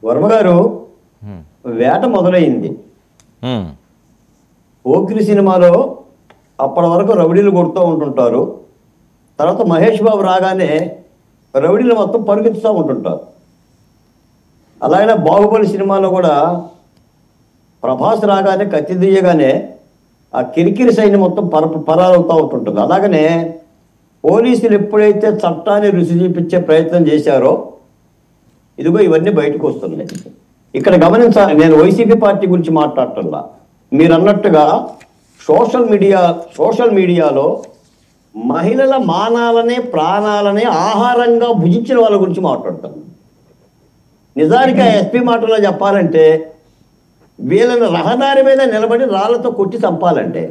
వర్మ గారు వేట మొదలైంది. పోకిరి సినిమాలో అప్పటి వరకు రౌడీలు కొడుతూ ఉంటుంటారు. తర్వాత మహేష్ బాబు రాగానే రౌడీలు మొత్తం పరిగెత్తుతూ ఉంటుంటారు. అలాగే బాహుబలి సినిమాలో కూడా ప్రభాస్ రాగానే కత్తి దియ్యగానే ఆ కిరికిరి సైన్యం మొత్తం పరారవుతూ ఉంటుంటుంది. అలాగనే పోలీసులు ఎప్పుడైతే చట్టాన్ని రుచి చూపించే ప్రయత్నం చేశారో ఇదిగో ఇవన్నీ బయటకు వస్తున్నాయి. ఇక్కడ గమనించాలి, నేను వైసీపీ పార్టీ గురించి మాట్లాడటంలా, మీరు అన్నట్టుగా సోషల్ మీడియాలో మహిళల మానాలని ప్రాణాలని ఆహారంగా భుజించిన వాళ్ళ గురించి మాట్లాడతాను. నిజానికి ఆ ఎస్పీ మాటల్లో చెప్పాలంటే వీళ్ళని రహదారి మీద నిలబడి రాళ్లతో కొట్టి చంపాలంటే.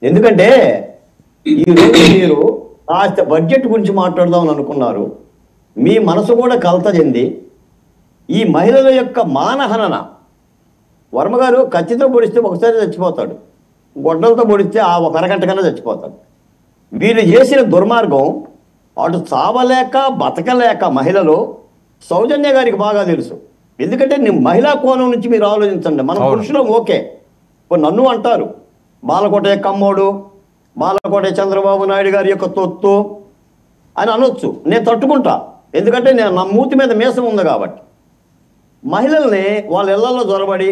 ఎందుకంటే ఈరోజు మీరు కాస్త బడ్జెట్ గురించి మాట్లాడదామని అనుకున్నారు, మీ మనసు కూడా కలత చెంది ఈ మహిళల యొక్క మానహనన. వర్మ గారు కత్తితో పొడిస్తే ఒకసారి చచ్చిపోతాడు, గొడ్డలతో పొడిస్తే ఆ ఒక అరగంట కన్నా చచ్చిపోతాడు. వీళ్ళు చేసిన దుర్మార్గం అటు చావలేక బతకలేక మహిళలు సౌజన్య గారికి బాగా తెలుసు. ఎందుకంటే మహిళా కోణం నుంచి మీరు ఆలోచించండి. మనం పురుషులం ఓకే, నన్ను అంటారు బాలకోట కమ్మోడు, బాలకోట చంద్రబాబు నాయుడు గారి యొక్క తొత్తు అని అనొచ్చు, నేను తట్టుకుంటా. ఎందుకంటే నేను నా మూతి మీద మీసం ఉంది కాబట్టి. మహిళల్ని వాళ్ళ ఇళ్లలో జొరబడి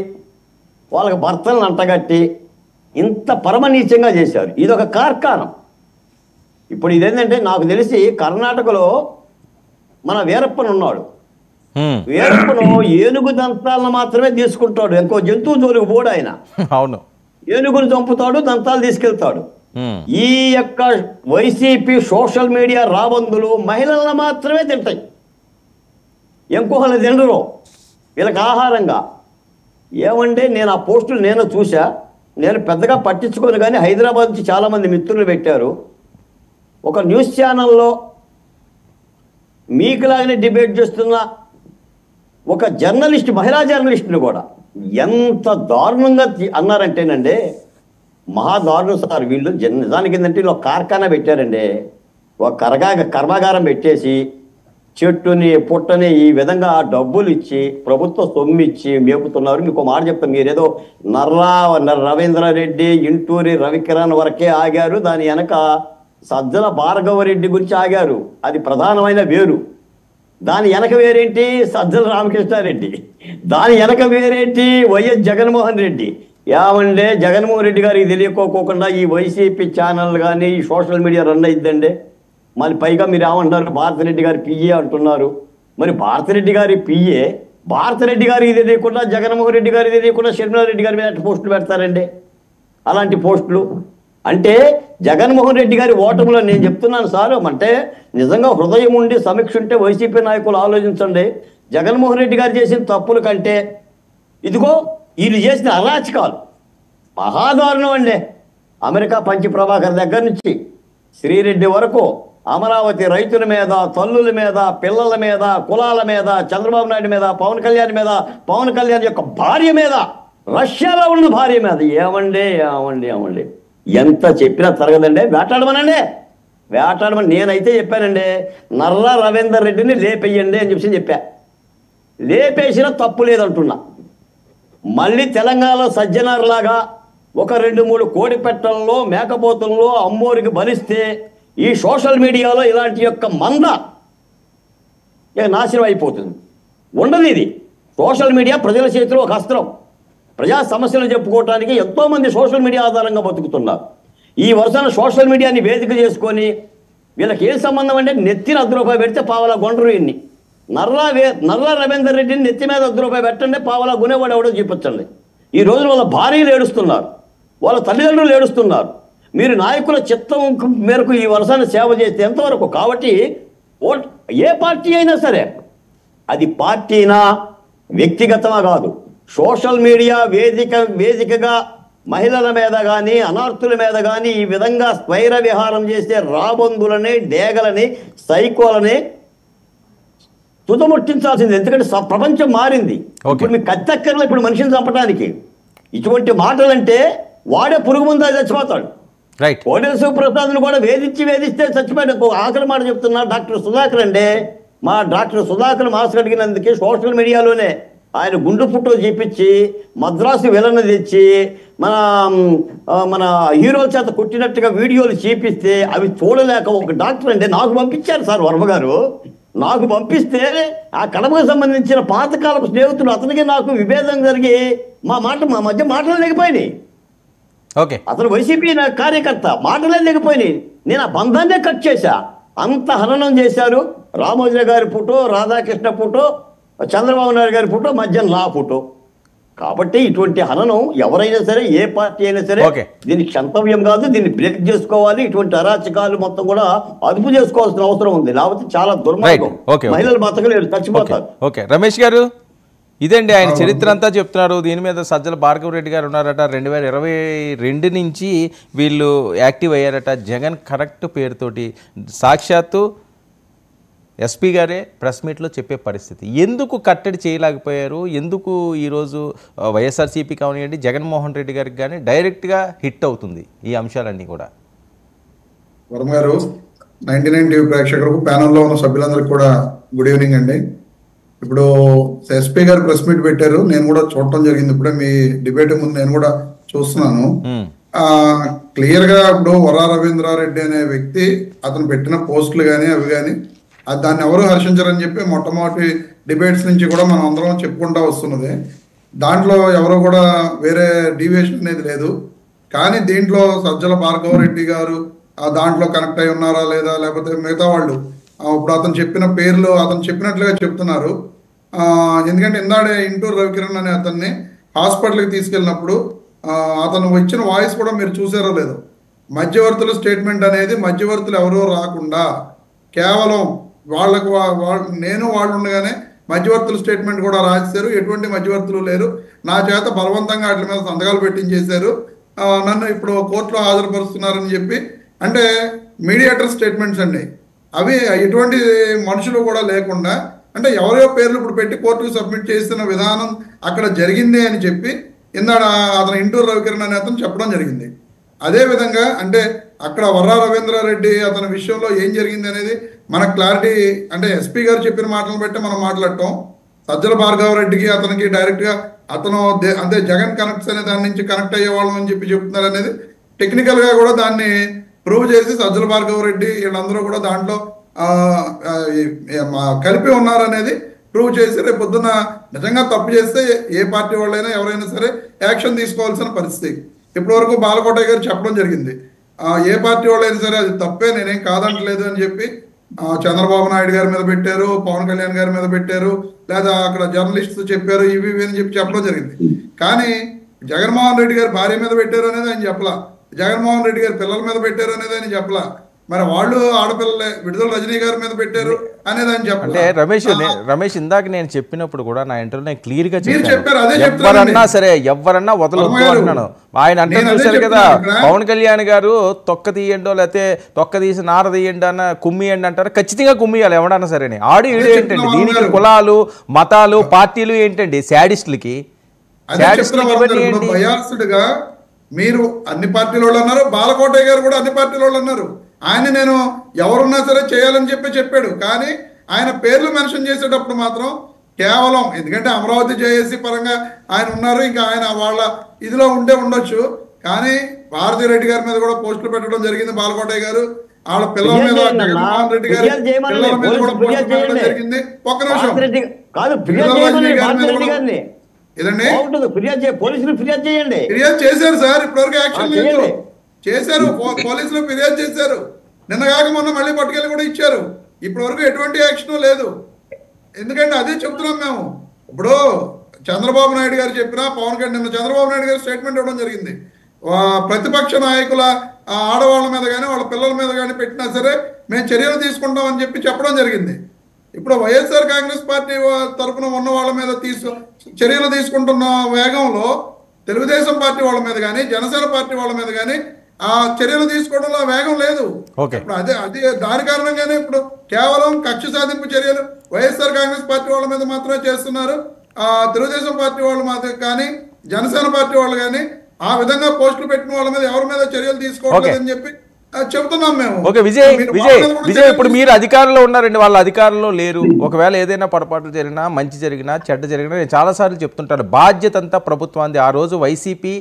వాళ్ళకి భర్తలను అంటగట్టి ఇంత పరమనీచంగా చేశారు. ఇదొక కార్ఖానం. ఇప్పుడు ఇదేంటంటే నాకు తెలిసి కర్ణాటకలో మన వీరప్పన్ ఉన్నాడు. వీరప్పను ఏనుగు దంతాలను మాత్రమే తీసుకుంటాడు, ఇంకో జంతువు జోలికి పోడు ఆయన. అవును, ఏనుగును చంపుతాడు, దంతాలు తీసుకెళ్తాడు. ఈ యొక్క వైసీపీ సోషల్ మీడియా రాబందులు మహిళలను మాత్రమే తింటాయి, ఇంకొకళ్ళు తినరు వీళ్ళకి ఆహారంగా. ఏమంటే నేను ఆ పోస్టులు నేను చూసా, నేను పెద్దగా పట్టించుకోను. కానీ హైదరాబాద్ నుంచి చాలామంది మిత్రులు పెట్టారు. ఒక న్యూస్ ఛానల్లో మీకులాగానే డిబేట్ చేస్తున్న ఒక జర్నలిస్ట్, మహిళా జర్నలిస్టుని కూడా ఎంత దారుణంగా అన్నారంటేనండి, మహా దారుణం సార్. వీళ్ళు నిజానికి ఏంటంటే వీళ్ళు ఒక కార్ఖానా పెట్టారండి, ఒక కర్మాగారం పెట్టేసి చెట్టుని పుట్టని ఈ విధంగా డబ్బులు ఇచ్చి ప్రభుత్వ సొమ్ము ఇచ్చి మేపుతున్నారు. మీకు మాట చెప్తాను, మీరేదో రవీంద్రారెడ్డి, ఇంటూరి రవికిరణ్ వరకే ఆగారు, దాని వెనక సజ్జల భార్గవరెడ్డి గురించి ఆగారు, అది ప్రధానమైన వేరు. దాని వెనక వేరేంటి సజ్జల రామకృష్ణారెడ్డి, దాని వెనక వేరేంటి వైఎస్ జగన్మోహన్ రెడ్డి. ఏమంటే జగన్మోహన్ రెడ్డి గారికి తెలియకోకుండా ఈ వైసీపీ ఛానల్ కానీ ఈ సోషల్ మీడియా రన్ అయిద్దండి. మళ్ళీ పైగా మీరు ఏమంటారు, భారతిరెడ్డి గారి పిఏ అంటున్నారు. మరి భారతిరెడ్డి గారి పిఏ భారతిరెడ్డి గారికి తెలియకుండా, జగన్మోహన్ రెడ్డి గారికి తెలియకుండా షర్మిలారెడ్డి గారి మీద పోస్టులు పెడతారండి. అలాంటి పోస్టులు అంటే జగన్మోహన్ రెడ్డి గారి ఓటమిలో నేను చెప్తున్నాను సార్. అంటే నిజంగా హృదయం ఉండి సమీక్ష ఉంటే వైసీపీ నాయకులు ఆలోచించండి. జగన్మోహన్ రెడ్డి గారు చేసిన తప్పుల కంటే ఇదిగో వీళ్ళు చేసిన అరాచకాలు మహాదారుణం అండి. అమెరికా పంచి ప్రభాకర్ దగ్గర నుంచి శ్రీరెడ్డి వరకు అమరావతి రైతుల మీద, తల్లుల మీద, పిల్లల మీద, కులాల మీద, చంద్రబాబు నాయుడు మీద, పవన్ కళ్యాణ్ మీద, పవన్ కళ్యాణ్ యొక్క భార్య మీద, రష్యాలో ఉన్న భార్య మీద ఏమండి ఎంత చెప్పినా తరగదండి. వేటాడమని నేనైతే చెప్పానండి. నర్రా రవీందర్ రెడ్డిని లేపేయండి అని చెప్పా. లేపేసినా తప్పు లేదంటున్నా. మళ్ళీ తెలంగాణలో సజ్జనార్లాగా ఒక 2-3 కోడి పెట్టల్లో మేకపోతుల్లో అమ్మోరికి బలిస్తే ఈ సోషల్ మీడియాలో ఇలాంటి యొక్క మంద నాశనం అయిపోతుంది. ఉండదు ఇది. సోషల్ మీడియా ప్రజల చేతిలో ఒక అస్త్రం. ప్రజా సమస్యలు చెప్పుకోవడానికి ఎంతోమంది సోషల్ మీడియా ఆధారంగా బతుకుతున్నారు. ఈ వరుసన సోషల్ మీడియాని వేదిక చేసుకొని వీళ్ళకి ఏం సంబంధం అంటే నెత్తిన ₹1 పెడితే పావలా కొండరు. ఇన్ని నర్రా రవీందర్ రెడ్డిని నెత్తి మీద ₹1 పెట్టండి, పావలా గునేవాడు ఎవడో చూపించండి. ఈ రోజున వాళ్ళ భార్యలు ఏడుస్తున్నారు, వాళ్ళ తల్లిదండ్రులు ఏడుస్తున్నారు. మీరు నాయకుల చిత్తం మేరకు ఈ వరుసను సేవ చేస్తే ఎంతవరకు? కాబట్టి ఏ పార్టీ అయినా సరే అది పార్టీనా వ్యక్తిగతమా కాదు, సోషల్ మీడియా వేదికగా మహిళల మీద కానీ అనార్థుల మీద కానీ ఈ విధంగా స్వైర విహారం చేసే రాబందులని, డేగలని, సైకోలని తుదముట్టించాల్సింది. ఎందుకంటే ప్రపంచం మారింది. ఇప్పుడు మీకు కత్తెక్కర్లో ఇప్పుడు మనిషిని చంపడానికి ఇటువంటి మాటలంటే వాడే పురుగు ముందా చచ్చిపోతాడు. కోడెల శివప్రసాద్ను కూడా వేధిస్తే చచ్చిపోయాడు. ఆఖరి మాట చెప్తున్నా, డాక్టర్ సుధాకర్ అండి మా డాక్టర్ సుధాకర్ మాస్క్ అడిగినందుకే సోషల్ మీడియాలోనే ఆయన గుండు ఫోటో చూపించి మద్రాసు విలన తెచ్చి మన హీరోల చేత కొట్టినట్టుగా వీడియోలు చూపిస్తే అవి చూడలేక ఒక డాక్టర్ అంటే నాకు పంపించారు సార్ వర్మ గారు. నాకు పంపిస్తే ఆ కడపకు సంబంధించిన పాతకాలపు స్నేహితుడు అతనికి నాకు విభేదం జరిగి మా మధ్య మాటలు లేకపోయినాయి. ఓకే, అతను వైసీపీ కార్యకర్త, మాటలే లేకపోయినాయి. నేను ఆ బంధాన్నే కట్ చేశా. అంత హననం చేశారు. రామోజీ గారి ఫోటో, రాధాకృష్ణ ఫోటో, చంద్రబాబు నాయుడు గారి ఫోటో, మధ్యన నా ఫోటో. కాబట్టి ఇటువంటి హననం ఎవరైనా సరే, ఏ పార్టీ అయినా సరే దీనికి క్షంతవ్యం కాదు. దీన్ని బ్రేక్ చేసుకోవాలి. ఇటువంటి అరాచకాలు మొత్తం కూడా అదుపు చేసుకోవాల్సిన అవసరం ఉంది. లేకపోతే చాలా దుర్మార్గం. మహిళలు బతకలేరు, చచ్చిపోతారు. ఓకే రమేష్ గారు, ఇదండి ఆయన చరిత్ర అంతా చెప్తున్నారు. దీని మీద సజ్జల భార్గవ రెడ్డి గారు ఉన్నారట. 2022 నుంచి వీళ్ళు యాక్టివ్ అయ్యారట. జగన్ కరెక్ట్ పేరుతోటి సాక్షాత్తు ఎస్పీ గారే ప్రెస్ మీట్లో చెప్పే పరిస్థితి. ఎందుకు కట్టడి చేయలేకపోయారు? ఎందుకు ఈరోజు వైఎస్ఆర్సీపీ కానివ్వండి, జగన్మోహన్ రెడ్డి గారికి కానీ డైరెక్ట్గా హిట్ అవుతుంది ఈ అంశాలన్నీ కూడా? వర్మ గారు, 99 టీవీ ప్రేక్షకులకు, ప్యానల్లో ఉన్న సభ్యులందరికీ కూడా గుడ్ ఈవినింగ్ అండి. ఇప్పుడు ఎస్పీ గారు ప్రెస్ మీట్ పెట్టారు. నేను కూడా చూడటం జరిగింది. ఇప్పుడే మీ డిబేట్ ముందు నేను కూడా చూస్తున్నాను. క్లియర్ గా ఇప్పుడు వరా రవీంద్రారెడ్డి అనే వ్యక్తి అతను పెట్టిన పోస్టులు కానీ అవి కానీ దాన్ని ఎవరు హర్షించరని చెప్పి మొట్టమొదటి డిబేట్స్ నుంచి కూడా మనం అందరం చెప్పుకుంటా వస్తున్నది. దాంట్లో ఎవరు కూడా వేరే డీవియేషన్ అనేది లేదు. కానీ దీంట్లో సజ్జల భార్గవ రెడ్డి గారు దాంట్లో కనెక్ట్ అయి ఉన్నారా లేదా, లేకపోతే మిగతా వాళ్ళు ఇప్పుడు అతను చెప్పిన పేర్లు అతను చెప్పినట్లుగా చెప్తున్నారు. ఎందుకంటే ఇందాడే ఇంటూరు రవికిరణ్ అనే అతన్ని హాస్పిటల్కి తీసుకెళ్ళినప్పుడు అతను ఇచ్చిన వాయిస్ కూడా మీరు చూసారో లేదో, మధ్యవర్తుల స్టేట్మెంట్ అనేది మధ్యవర్తులు ఎవరో రాకుండా కేవలం వాళ్ళకు నేను వాళ్ళు ఉండగానే మధ్యవర్తుల స్టేట్మెంట్ కూడా రాశారు. ఎటువంటి మధ్యవర్తులు లేరు, నా చేత బలవంతంగా వాటి మీద సంతకాలు పెట్టించేశారు, నన్ను ఇప్పుడు కోర్టులో హాజరుపరుస్తున్నారని చెప్పి, అంటే మీడియేటర్ స్టేట్మెంట్స్ అండి అవి. ఎటువంటి మనుషులు కూడా లేకుండా, అంటే ఎవరో పేర్లు ఇప్పుడు పెట్టి కోర్టుకు సబ్మిట్ చేస్తున్న విధానం అక్కడ జరిగింది అని చెప్పి ఇందాడ అతను ఇంటూరు రవికిరణ్ అనే అతను చెప్పడం జరిగింది. అదేవిధంగా అంటే అక్కడ వర్రా రవీంద్రారెడ్డి అతని విషయంలో ఏం జరిగింది అనేది మనకు క్లారిటీ, అంటే ఎస్పీ గారు చెప్పిన మాటలను బట్టి మనం మాట్లాడటం. సజ్జల భార్గవ రెడ్డికి అతనికి డైరెక్ట్గా అతను అంటే జగన్ కనెక్ట్స్ అనే దాని నుంచి కనెక్ట్ అయ్యేవాళ్ళం అని చెప్పి చెప్తున్నారు అనేది టెక్నికల్గా కూడా దాన్ని ప్రూవ్ చేసి సజ్జల భార్గవ రెడ్డి వీళ్ళందరూ కూడా దాంట్లో కలిపి ఉన్నారనేది ప్రూవ్ చేసి రేపు పొద్దున్న నిజంగా తప్పు చేస్తే ఏ పార్టీ వాళ్ళైనా ఎవరైనా సరే యాక్షన్ తీసుకోవాల్సిన పరిస్థితి. ఇప్పటివరకు బాలకోటయ్య గారు చెప్పడం జరిగింది, ఏ పార్టీ వాళ్ళైనా సరే అది తప్పే, నేనేం కాదంటలేదు అని చెప్పి చంద్రబాబు నాయుడు గారి మీద పెట్టారు, పవన్ కళ్యాణ్ గారి మీద పెట్టారు, లేదా అక్కడ జర్నలిస్ట్స్ చెప్పారు, ఇవి అని చెప్పి చెప్పడం జరిగింది. కానీ జగన్మోహన్ రెడ్డి గారి భార్య మీద పెట్టారు అనేది ఆయన చెప్పలా, జగన్మోహన్ రెడ్డి గారి పిల్లల మీద పెట్టారు అనేది ఆయన చెప్పలా, మరి వాళ్ళు ఆడపిల్లలే విడుదల రజనీ గారి మీద పెట్టారు అనేది ఆయన చెప్పారు. అంటే రమేష్ ఇందాక నేను చెప్పినప్పుడు కూడా నా ఇంటర్వ్యూ నేను క్లియర్ గా చెప్పాను, ఎవరన్నా సరే ఎవరన్నా వదలొద్దు అంటున్నాను. ఆయన అంటే చూశారు కదా, పవన్ కళ్యాణ్ గారు తొక్క తీయండో లేకపోతే తొక్క తీసి నార తీయండి అన్న కుమ్మియండి అంటారు. ఖచ్చితంగా కుమ్మియాలి ఎవడన్నా సరే. ఆడి ఈడు ఏంటండి, దీనికి కులాలు మతాలు పార్టీలు ఏంటండి? శాడిస్టులకి మీరు అన్ని పార్టీల వాళ్ళు అన్నారు, బాలకోటయ్య గారు కూడా అన్ని పార్టీల వాళ్ళు అన్నారు. ఆయన నేను ఎవరున్నా సరే చేయాలని చెప్పాడు. కానీ ఆయన పేర్లు మెన్షన్ చేసేటప్పుడు మాత్రం కేవలం ఎందుకంటే అమరావతి జేఏసీ పరంగా ఆయన ఉన్నారు, ఇంకా ఆయన వాళ్ళ ఇదిలో ఉండొచ్చు. కానీ భారతీ రెడ్డి గారి మీద కూడా పోస్టులు పెట్టడం జరిగింది. బాలకోటయ్య గారు వాళ్ళ పిల్లల మీద, జగన్మోహన్ రెడ్డి గారి పిల్లల మీద కూడా పోస్టులు పెట్టడం జరిగింది. ఒక్క నిమిషం, ఇదండి ఫిర్యాదు చేశారు సార్, ఇప్పటివరకు యాక్షన్ లేదు. చేశారు, పోలీసులు ఫిర్యాదు చేశారు, నిన్న కాక మొన్న మళ్ళీ పట్టుకెళ్ళి కూడా ఇచ్చారు. ఇప్పటి వరకు ఎటువంటి యాక్షన్ లేదు. ఎందుకంటే అదే చెప్తున్నాం మేము. ఇప్పుడు చంద్రబాబు నాయుడు గారు చెప్పినా, పవన్ కళ్యాణ్ నిన్న చంద్రబాబు నాయుడు గారు స్టేట్మెంట్ ఇవ్వడం జరిగింది, ప్రతిపక్ష నాయకుల ఆడవాళ్ళ మీద కానీ వాళ్ళ పిల్లల మీద కానీ పెట్టినా సరే మేము చర్యలు తీసుకుంటామని చెప్పడం జరిగింది. ఇప్పుడు వైఎస్ఆర్ కాంగ్రెస్ పార్టీ తరఫున ఉన్న వాళ్ళ మీద చర్యలు తీసుకుంటున్న వేగంలో తెలుగుదేశం పార్టీ వాళ్ళ మీద కానీ జనసేన పార్టీ వాళ్ళ మీద కానీ ఆ చర్యలు తీసుకోవడంలో వేగం లేదు. ఇప్పుడు అదే దాని కారణంగానే ఇప్పుడు కేవలం కక్ష సాధింపు చర్యలు వైఎస్ఆర్ కాంగ్రెస్ పార్టీ వాళ్ళ మీద మాత్రమే చేస్తున్నారు. తెలుగుదేశం పార్టీ వాళ్ళ మీద కానీ జనసేన పార్టీ వాళ్ళు కానీ ఆ విధంగా పోస్టులు పెట్టిన వాళ్ళ మీద ఎవరి మీద చర్యలు తీసుకోవట్లేదని చెప్పి చెప్తున్నాం మేము. ఓకే విజయ్ ఇప్పుడు మీరు అధికారంలో ఉన్నారండి, వాళ్ళ అధికారంలో లేరు. ఒకవేళ ఏదైనా పొరపాట్లు జరిగినా, మంచి జరిగినా, చెడ్డ జరిగినా, నేను చాలాసార్లు చెప్తుంటాను, బాధ్యత అంతా ప్రభుత్వాన్ని. ఆ రోజు వైసీపీ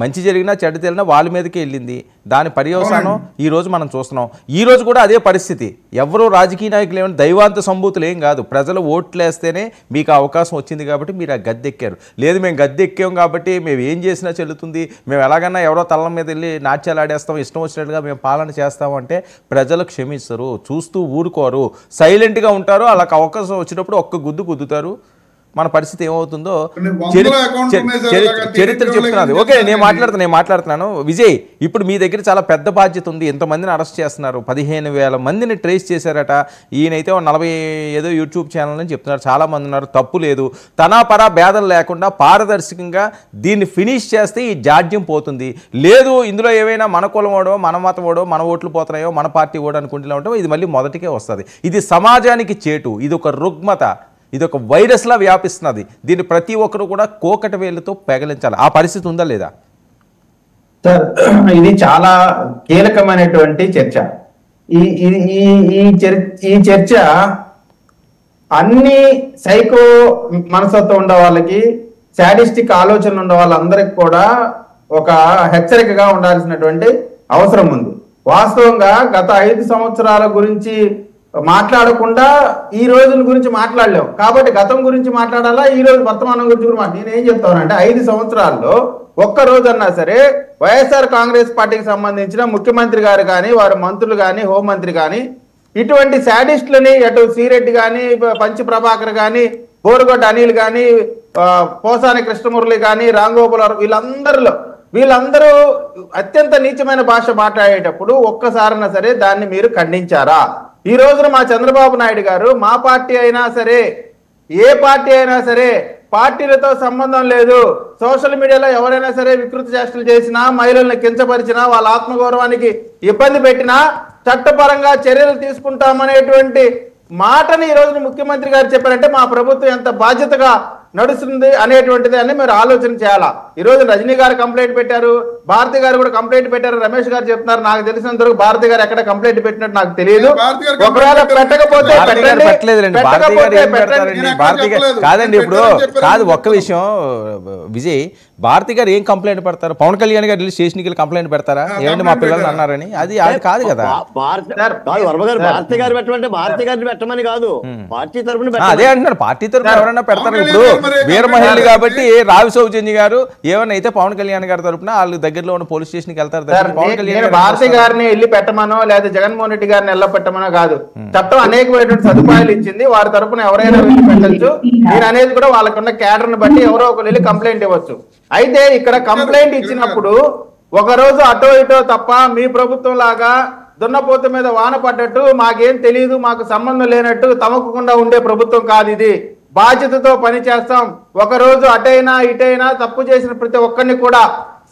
మంచి జరిగినా చెడ్డ జరిగినా వాళ్ళ మీదకే వెళ్ళింది. దాని పర్యవసానం ఈరోజు మనం చూస్తున్నాం. ఈరోజు కూడా అదే పరిస్థితి. ఎవరో రాజకీయ నాయకులు ఏమైనా దైవాంత సంభూతులు ఏం కాదు. ప్రజలు ఓట్లు వేస్తేనే మీకు అవకాశం వచ్చింది కాబట్టి మీరు ఆ గద్దెక్కారు. లేదు మేము గద్దెక్కాం కాబట్టి మేము ఏం చేసినా చెల్లుతుంది, మేము ఎలాగన్నా ఎవరో తల్ల మీద వెళ్ళి నాట్యాలు ఆడేస్తాం, ఇష్టం వచ్చినట్టుగా మేము పాలన చేస్తామంటే ప్రజలు క్షమిస్తారు, చూస్తూ ఊరుకోరు, సైలెంట్గా ఉంటారు. అలాగ అవకాశం వచ్చినప్పుడు ఒక్క గుద్దు గుద్దుతారు. మన పరిస్థితి ఏమవుతుందో చరిత్ర చెప్తున్నది. ఓకే నేను మాట్లాడుతున్నాను విజయ్. ఇప్పుడు మీ దగ్గర చాలా పెద్ద బాధ్యత ఉంది. ఎంతమందిని అరెస్ట్ చేస్తున్నారు, 15,000 మందిని ట్రేస్ చేశారట. ఈయనైతే 40 ఏదో యూట్యూబ్ ఛానల్ అని చెప్తున్నారు. చాలా మంది ఉన్నారు, తప్పు లేదు. తనాపరా భేదం లేకుండా పారదర్శకంగా దీన్ని ఫినిష్ చేస్తే ఈ జాడ్యం పోతుంది. లేదు ఇందులో ఏవైనా మన కులం ఓడో, మన మతం ఓడో, మన ఓట్లు పోతున్నాయో, మన పార్టీ ఓడో అనుకుంటూ ఉంటామో ఇది మళ్ళీ మొదటికే వస్తుంది. ఇది సమాజానికి చేటు, ఇది ఒక రుగ్మత, ఇది ఒక వైరస్లా వ్యాపిస్తున్నది. దీన్ని ప్రతి ఒక్కరు కూడా కోకట వేలుతో పెగలించాలి. ఆ పరిస్థితి ఉందా లేదా? సార్ ఇది చాలా కీలకమైనటువంటి చర్చ. ఈ చర్చ అన్ని సైకో మనస్తత్వం ఉండే వాళ్ళకి, శాడిస్టిక్ ఆలోచనలు ఉండే వాళ్ళందరికీ కూడా ఒక హెచ్చరికగా ఉండాల్సినటువంటి అవసరం ఉంది. వాస్తవంగా గత 5 సంవత్సరాల గురించి మాట్లాడకుండా ఈ రోజుల గురించి మాట్లాడలేము కాబట్టి గతం గురించి మాట్లాడాలా, ఈ రోజు వర్తమానం గురించి కూడా నేనేం చెప్తానంటే 5 సంవత్సరాల్లో ఒక్క రోజన్నా సరే వైఎస్ఆర్ కాంగ్రెస్ పార్టీకి సంబంధించిన ముఖ్యమంత్రి గారు కానీ, వారి మంత్రులు కానీ, హోంమంత్రి కానీ ఇటువంటి శాడిస్టులని, అటు శ్రీరెడ్డి కానీ, పంచి ప్రభాకర్ కానీ, బోరుగొడ్డ అనిల్ కానీ, పోసాని కృష్ణమురళి కానీ, రాంగోపాల్ వీళ్ళందరూ అత్యంత నీచమైన భాష మాట్లాడేటప్పుడు ఒక్కసారైనా సరే దాన్ని మీరు ఖండించారా? ఈ రోజున మా చంద్రబాబు నాయుడు గారు మా పార్టీ అయినా సరే, ఏ పార్టీ అయినా సరే, పార్టీలతో సంబంధం లేదు, సోషల్ మీడియాలో ఎవరైనా సరే వికృతి చేష్టలు చేసినా, మహిళల్ని కించపరిచినా, వాళ్ళ ఆత్మగౌరవానికి ఇబ్బంది పెట్టినా చట్టపరంగా చర్యలు తీసుకుంటామనేటువంటి మాటని ఈ రోజున ముఖ్యమంత్రి గారు చెప్పారంటే మా ప్రభుత్వం ఎంత బాధ్యతగా నడుస్తుంది అనేటువంటిది అని మీరు ఆలోచన చేయాలా. ఈ రోజు రజనీ గారు కంప్లైంట్ పెట్టారు, భారతి గారు కూడా కంప్లైంట్ పెట్టారు, రమేష్ గారు చెప్తున్నారు. నాకు తెలిసినంత వరకు భారతి గారు ఎక్కడ కంప్లైంట్ పెట్టినట్టు నాకు తెలియదు. ఒకవేళ పెట్టకపోతే కాదండి. ఇప్పుడు కాదు ఒక్క విషయం విజయ్, భారతి గారు ఏం కంప్లైంట్ పెడతారు? పవన్ కళ్యాణ్ గారు వెళ్ళి స్టేషన్కి వెళ్ళి కంప్లైంట్ పెడతారా ఏమంటే మా పిల్లలు అన్నారని? అది కాదు కదా. భారతి గారు పెట్టమంటే భారతి గారిని పెట్టమని కాదు, పార్టీ తరఫున అదే అంటున్నారు. పార్టీ తరఫున ఎవరైనా పెడతారు. ఇప్పుడు వీర మహిళలు కాబట్టి రావి సౌజన్య గారు ఏమన్నా అయితే పవన్ కళ్యాణ్ గారి తరఫున వాళ్ళు దగ్గరలో ఉన్న పోలీస్ స్టేషన్ కి వెళ్తారు. పవన్ కళ్యాణ్ భారతి గారిని వెళ్ళి పెట్టమనో లేదా జగన్మోహన్ రెడ్డి గారిని వెళ్ళ పెట్టమనో కాదు. చట్టం అనేకమైనటువంటి సదుపాయాలు ఇచ్చింది, వారి తరఫున ఎవరైనా వెళ్ళి పెట్టచ్చు. నేను అనేది కూడా వాళ్ళకున్న క్యాడర్ ని బట్టి ఎవరో ఒకరు వెళ్ళి కంప్లైంట్ ఇవ్వచ్చు. అయితే ఇక్కడ కంప్లైంట్ ఇచ్చినప్పుడు ఒక రోజు అటో ఇటో తప్ప మీ ప్రభుత్వం లాగా దున్నపోత మీద వాన పడ్డట్టు మాకేం తెలియదు, మాకు సంబంధం లేనట్టు తమకకుండా ఉండే ప్రభుత్వం కాదు ఇది. బాధ్యతతో పని చేస్తాం. ఒకరోజు అటైనా ఇటైనా తప్పు చేసిన ప్రతి ఒక్కరిని కూడా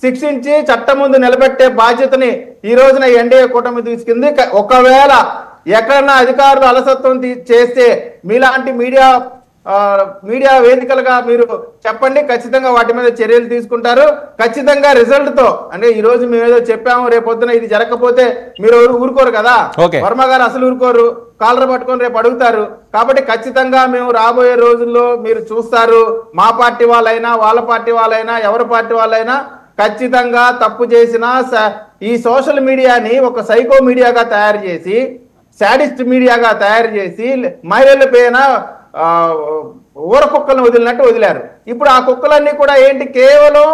శిక్షించి చట్టం ముందు నిలబెట్టే బాధ్యతని ఈ రోజున ఎన్డీఏ కూటమి తీసుకుంది. ఒకవేళ ఎక్కడన్నా అధికారులు అలసత్వం చేస్తే మీలాంటి మీడియా వేదికలుగా మీరు చెప్పండి, ఖచ్చితంగా వాటి మీద చర్యలు తీసుకుంటారు. ఖచ్చితంగా రిజల్ట్ తో, అంటే ఈ రోజు మేము ఏదో చెప్పాము, రేపొద్దున ఇది జరగకపోతే మీరు ఊరుకోరు కదా. వర్మ గారు అసలు ఊరుకోరు, కాలర్ పట్టుకొని రేపు అడుగుతారు. కాబట్టి ఖచ్చితంగా మేము రాబోయే రోజుల్లో మీరు చూస్తారు, మా పార్టీ వాళ్ళైనా, వాళ్ళ పార్టీ వాళ్ళైనా, ఎవరి పార్టీ వాళ్ళైనా ఖచ్చితంగా తప్పు చేసిన ఈ సోషల్ మీడియాని ఒక సైకో మీడియాగా తయారు చేసి, శాడిస్ట్ మీడియాగా తయారు చేసి మహిళల పైన ఊర కుక్కలను వదిలినట్టు వదిలారు. ఇప్పుడు ఆ కుక్కలన్నీ కూడా ఏంటి, కేవలం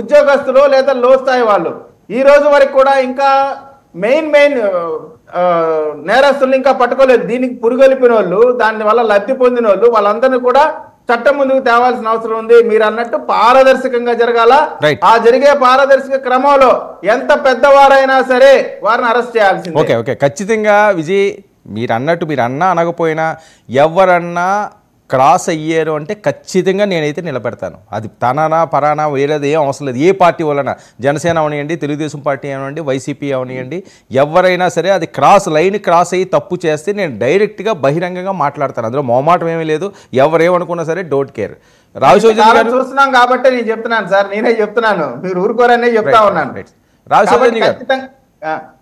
ఉద్యోగస్తులు లేదా లో స్థాయి వాళ్ళు. ఈ రోజు వరకు కూడా ఇంకా మెయిన్ నేరస్తులు ఇంకా పట్టుకోలేదు. దీనికి పురుగొలిపిన వాళ్ళు, దాని వల్ల లబ్ధి పొందిన వాళ్ళు, వాళ్ళందరినీ కూడా చట్టం ముందుకు తేవాల్సిన అవసరం ఉంది. మీరు అన్నట్టు పారదర్శకంగా జరగాల. ఆ జరిగే పారదర్శక క్రమంలో ఎంత పెద్దవారైనా సరే వారిని అరెస్ట్ చేయాల్సింది. ఓకే ఖచ్చితంగా విజయ్, మీరు అన్నట్టు మీరు అన్నా అనకపోయినా ఎవరన్నా క్రాస్ అయ్యారు అంటే ఖచ్చితంగా నేనైతే నిలబెడతాను. అది తననా పరానా వేరేది ఏం అవసరం లేదు. ఏ పార్టీ వలన, జనసేన అవనియండి, తెలుగుదేశం పార్టీ అవనివ్వండి, వైసీపీ అవనియండి, ఎవరైనా సరే అది లైన్ క్రాస్ అయ్యి తప్పు చేస్తే నేను డైరెక్ట్గా బహిరంగంగా మాట్లాడతాను. అందులో మొహమాటం ఏమీ లేదు. ఎవరేమనుకున్నా సరే డోంట్ కేర్. చూస్తున్నాం కాబట్టి నేను చెప్తున్నాను సార్, నేనే చెప్తున్నాను, మీరు ఊరుకోరనే చెప్తా ఉన్నాను. రావి సౌజన్య గారు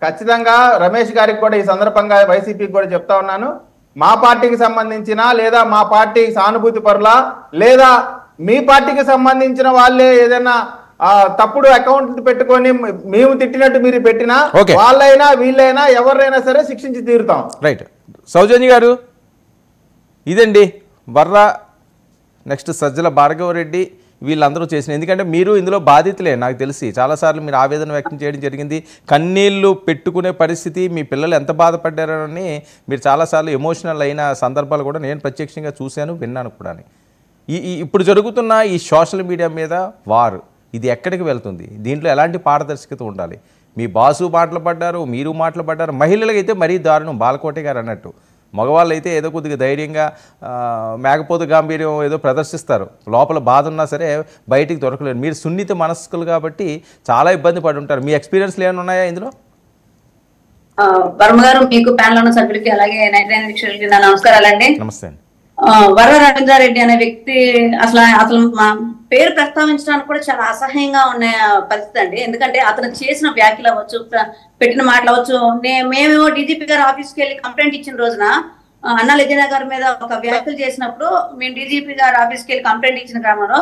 ఖచ్చితంగా రమేష్ గారికి కూడా ఈ సందర్భంగా వైసీపీకి కూడా చెప్తా ఉన్నాను, మా పార్టీకి సంబంధించిన లేదా మా పార్టీ సానుభూతి పరుల లేదా మీ పార్టీకి సంబంధించిన వాళ్ళే ఏదైనా తప్పుడు అకౌంట్ పెట్టుకొని మేము తిట్టినట్టు మీరు పెట్టినా వాళ్ళైనా వీళ్ళైనా ఎవరైనా సరే శిక్షించి తీరుతాం. రైట్. సౌజన్య గారు, ఇదండి వర్రా నెక్స్ట్ సజ్జల భార్గవరెడ్డి వీళ్ళందరూ చేసిన, ఎందుకంటే మీరు ఇందులో బాధితులే నాకు తెలిసి చాలాసార్లు మీరు ఆవేదన వ్యక్తం చేయడం జరిగింది, కన్నీళ్ళు పెట్టుకునే పరిస్థితి, మీ పిల్లలు ఎంత బాధపడ్డారని మీరు చాలాసార్లు ఎమోషనల్ అయిన సందర్భాలు కూడా నేను ప్రత్యక్షంగా చూశాను, విన్నాను కూడా. ఇప్పుడు జరుగుతున్న ఈ సోషల్ మీడియా మీద వారు ఇది ఎక్కడికి వెళ్తుంది, దీంట్లో ఎలాంటి పారదర్శకత ఉండాలి? మీ బాసు మాటలు పడ్డారు, మీరు మాటలు పడ్డారు, మహిళలకైతే మరీ దారుణం. బాలకోటి గారు అన్నట్టు మగవాళ్ళు అయితే ఏదో కొద్దిగా ధైర్యంగా మేకపోతు గాంభీర్యం ఏదో ప్రదర్శిస్తారు, లోపల బాధ ఉన్నా సరే బయటికి దొరకలేరు. మీరు సున్నిత మనస్కులు కాబట్టి చాలా ఇబ్బంది పడి ఉంటారు. మీ ఎక్స్పీరియన్స్లు ఏమైనా ఉన్నాయా ఇందులో? వర్మ గారు, మీకు ప్యానల్ ఉన్న సభ్యులకి అలాగే నైట్ నా నమస్కారాలండి. నమస్తే అండి. వర్ర రవీంద్రారెడ్డి అనే వ్యక్తి అసలు మా పేరు ప్రస్తావించడానికి కూడా చాలా అసహ్యంగా ఉన్న పరిస్థితి అండి. ఎందుకంటే అతను చేసిన వ్యాఖ్యలు అవ్వచ్చు, పెట్టిన మాటలు అవ్వచ్చు. మేమేమో డీజీపీ గారు ఆఫీస్కి వెళ్ళి కంప్లైంట్ ఇచ్చిన రోజున అన్నా లెజనా గారి మీద ఒక వ్యాఖ్యలు చేసినప్పుడు మేము డీజీపీ గారు ఆఫీస్కి వెళ్ళి కంప్లైంట్ ఇచ్చిన క్రమంలో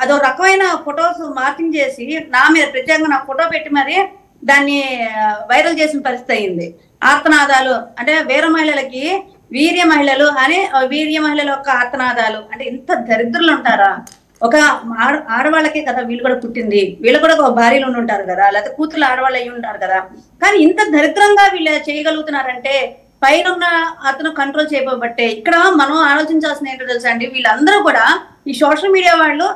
అదో రకమైన ఫొటోస్ మార్కింగ్ చేసి నా మీద ప్రత్యేకంగా నా ఫోటో పెట్టి మరి దాన్ని వైరల్ చేసిన పరిస్థితి అయింది. ఆర్తనాదాలు అంటే వీర మహిళలకి వీర్య మహిళలు అని వీర్య మహిళల యొక్క ఆర్తనాదాలు అంటే ఇంత దరిద్రులు ఉంటారా? ఒక ఆడవాళ్ళకే కదా వీళ్ళు కూడా పుట్టింది, వీళ్ళు కూడా ఒక భార్యలు ఉండి ఉంటారు కదా, లేకపోతే కూతురు ఆడవాళ్ళు అయ్యి ఉంటారు కదా, కానీ ఇంత దరిద్రంగా వీళ్ళు చేయగలుగుతున్నారంటే పైన ఉన్న అతను కంట్రోల్ చేయబట్టే. ఇక్కడ మనం ఆలోచించాల్సిన ఏంటో తెలుసా అండి, వీళ్ళందరూ కూడా ఈ సోషల్ మీడియా వాళ్ళు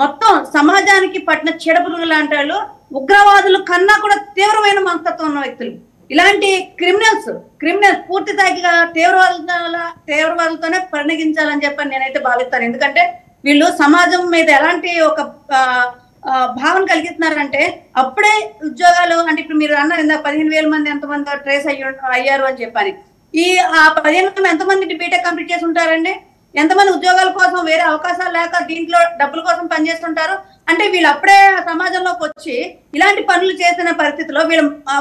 మొత్తం సమాజానికి పట్టిన చెడపురుగులు లాంటి వాళ్ళు, ఉగ్రవాదులు కన్నా కూడా తీవ్రమైన మనస్తత్వం ఉన్న వ్యక్తులు. ఇలాంటి క్రిమినల్స్ పూర్తి స్థాయిగా తీవ్రవాదులతోనే పరిణగించాలని చెప్పని నేనైతే భావిస్తాను. ఎందుకంటే వీళ్ళు సమాజం మీద ఎలాంటి ఒక భావన కలిగిస్తున్నారంటే అప్పుడే ఉద్యోగాలు అంటే ఇప్పుడు మీరు అన్నారు ఇందాక 15,000 మంది ఎంతమంది ట్రేస్ అయ్యారు అని చెప్పని. ఈ 15,000 ఎంతమంది బీటెక్ కంప్లీట్ చేసి ఉంటారండి? ఎంతమంది ఉద్యోగాల కోసం వేరే అవకాశాలు లేక దీంట్లో డబ్బుల కోసం పనిచేస్తుంటారు? అంటే వీళ్ళు అప్పుడే సమాజంలోకి వచ్చి ఇలాంటి పనులు చేసిన పరిస్థితిలో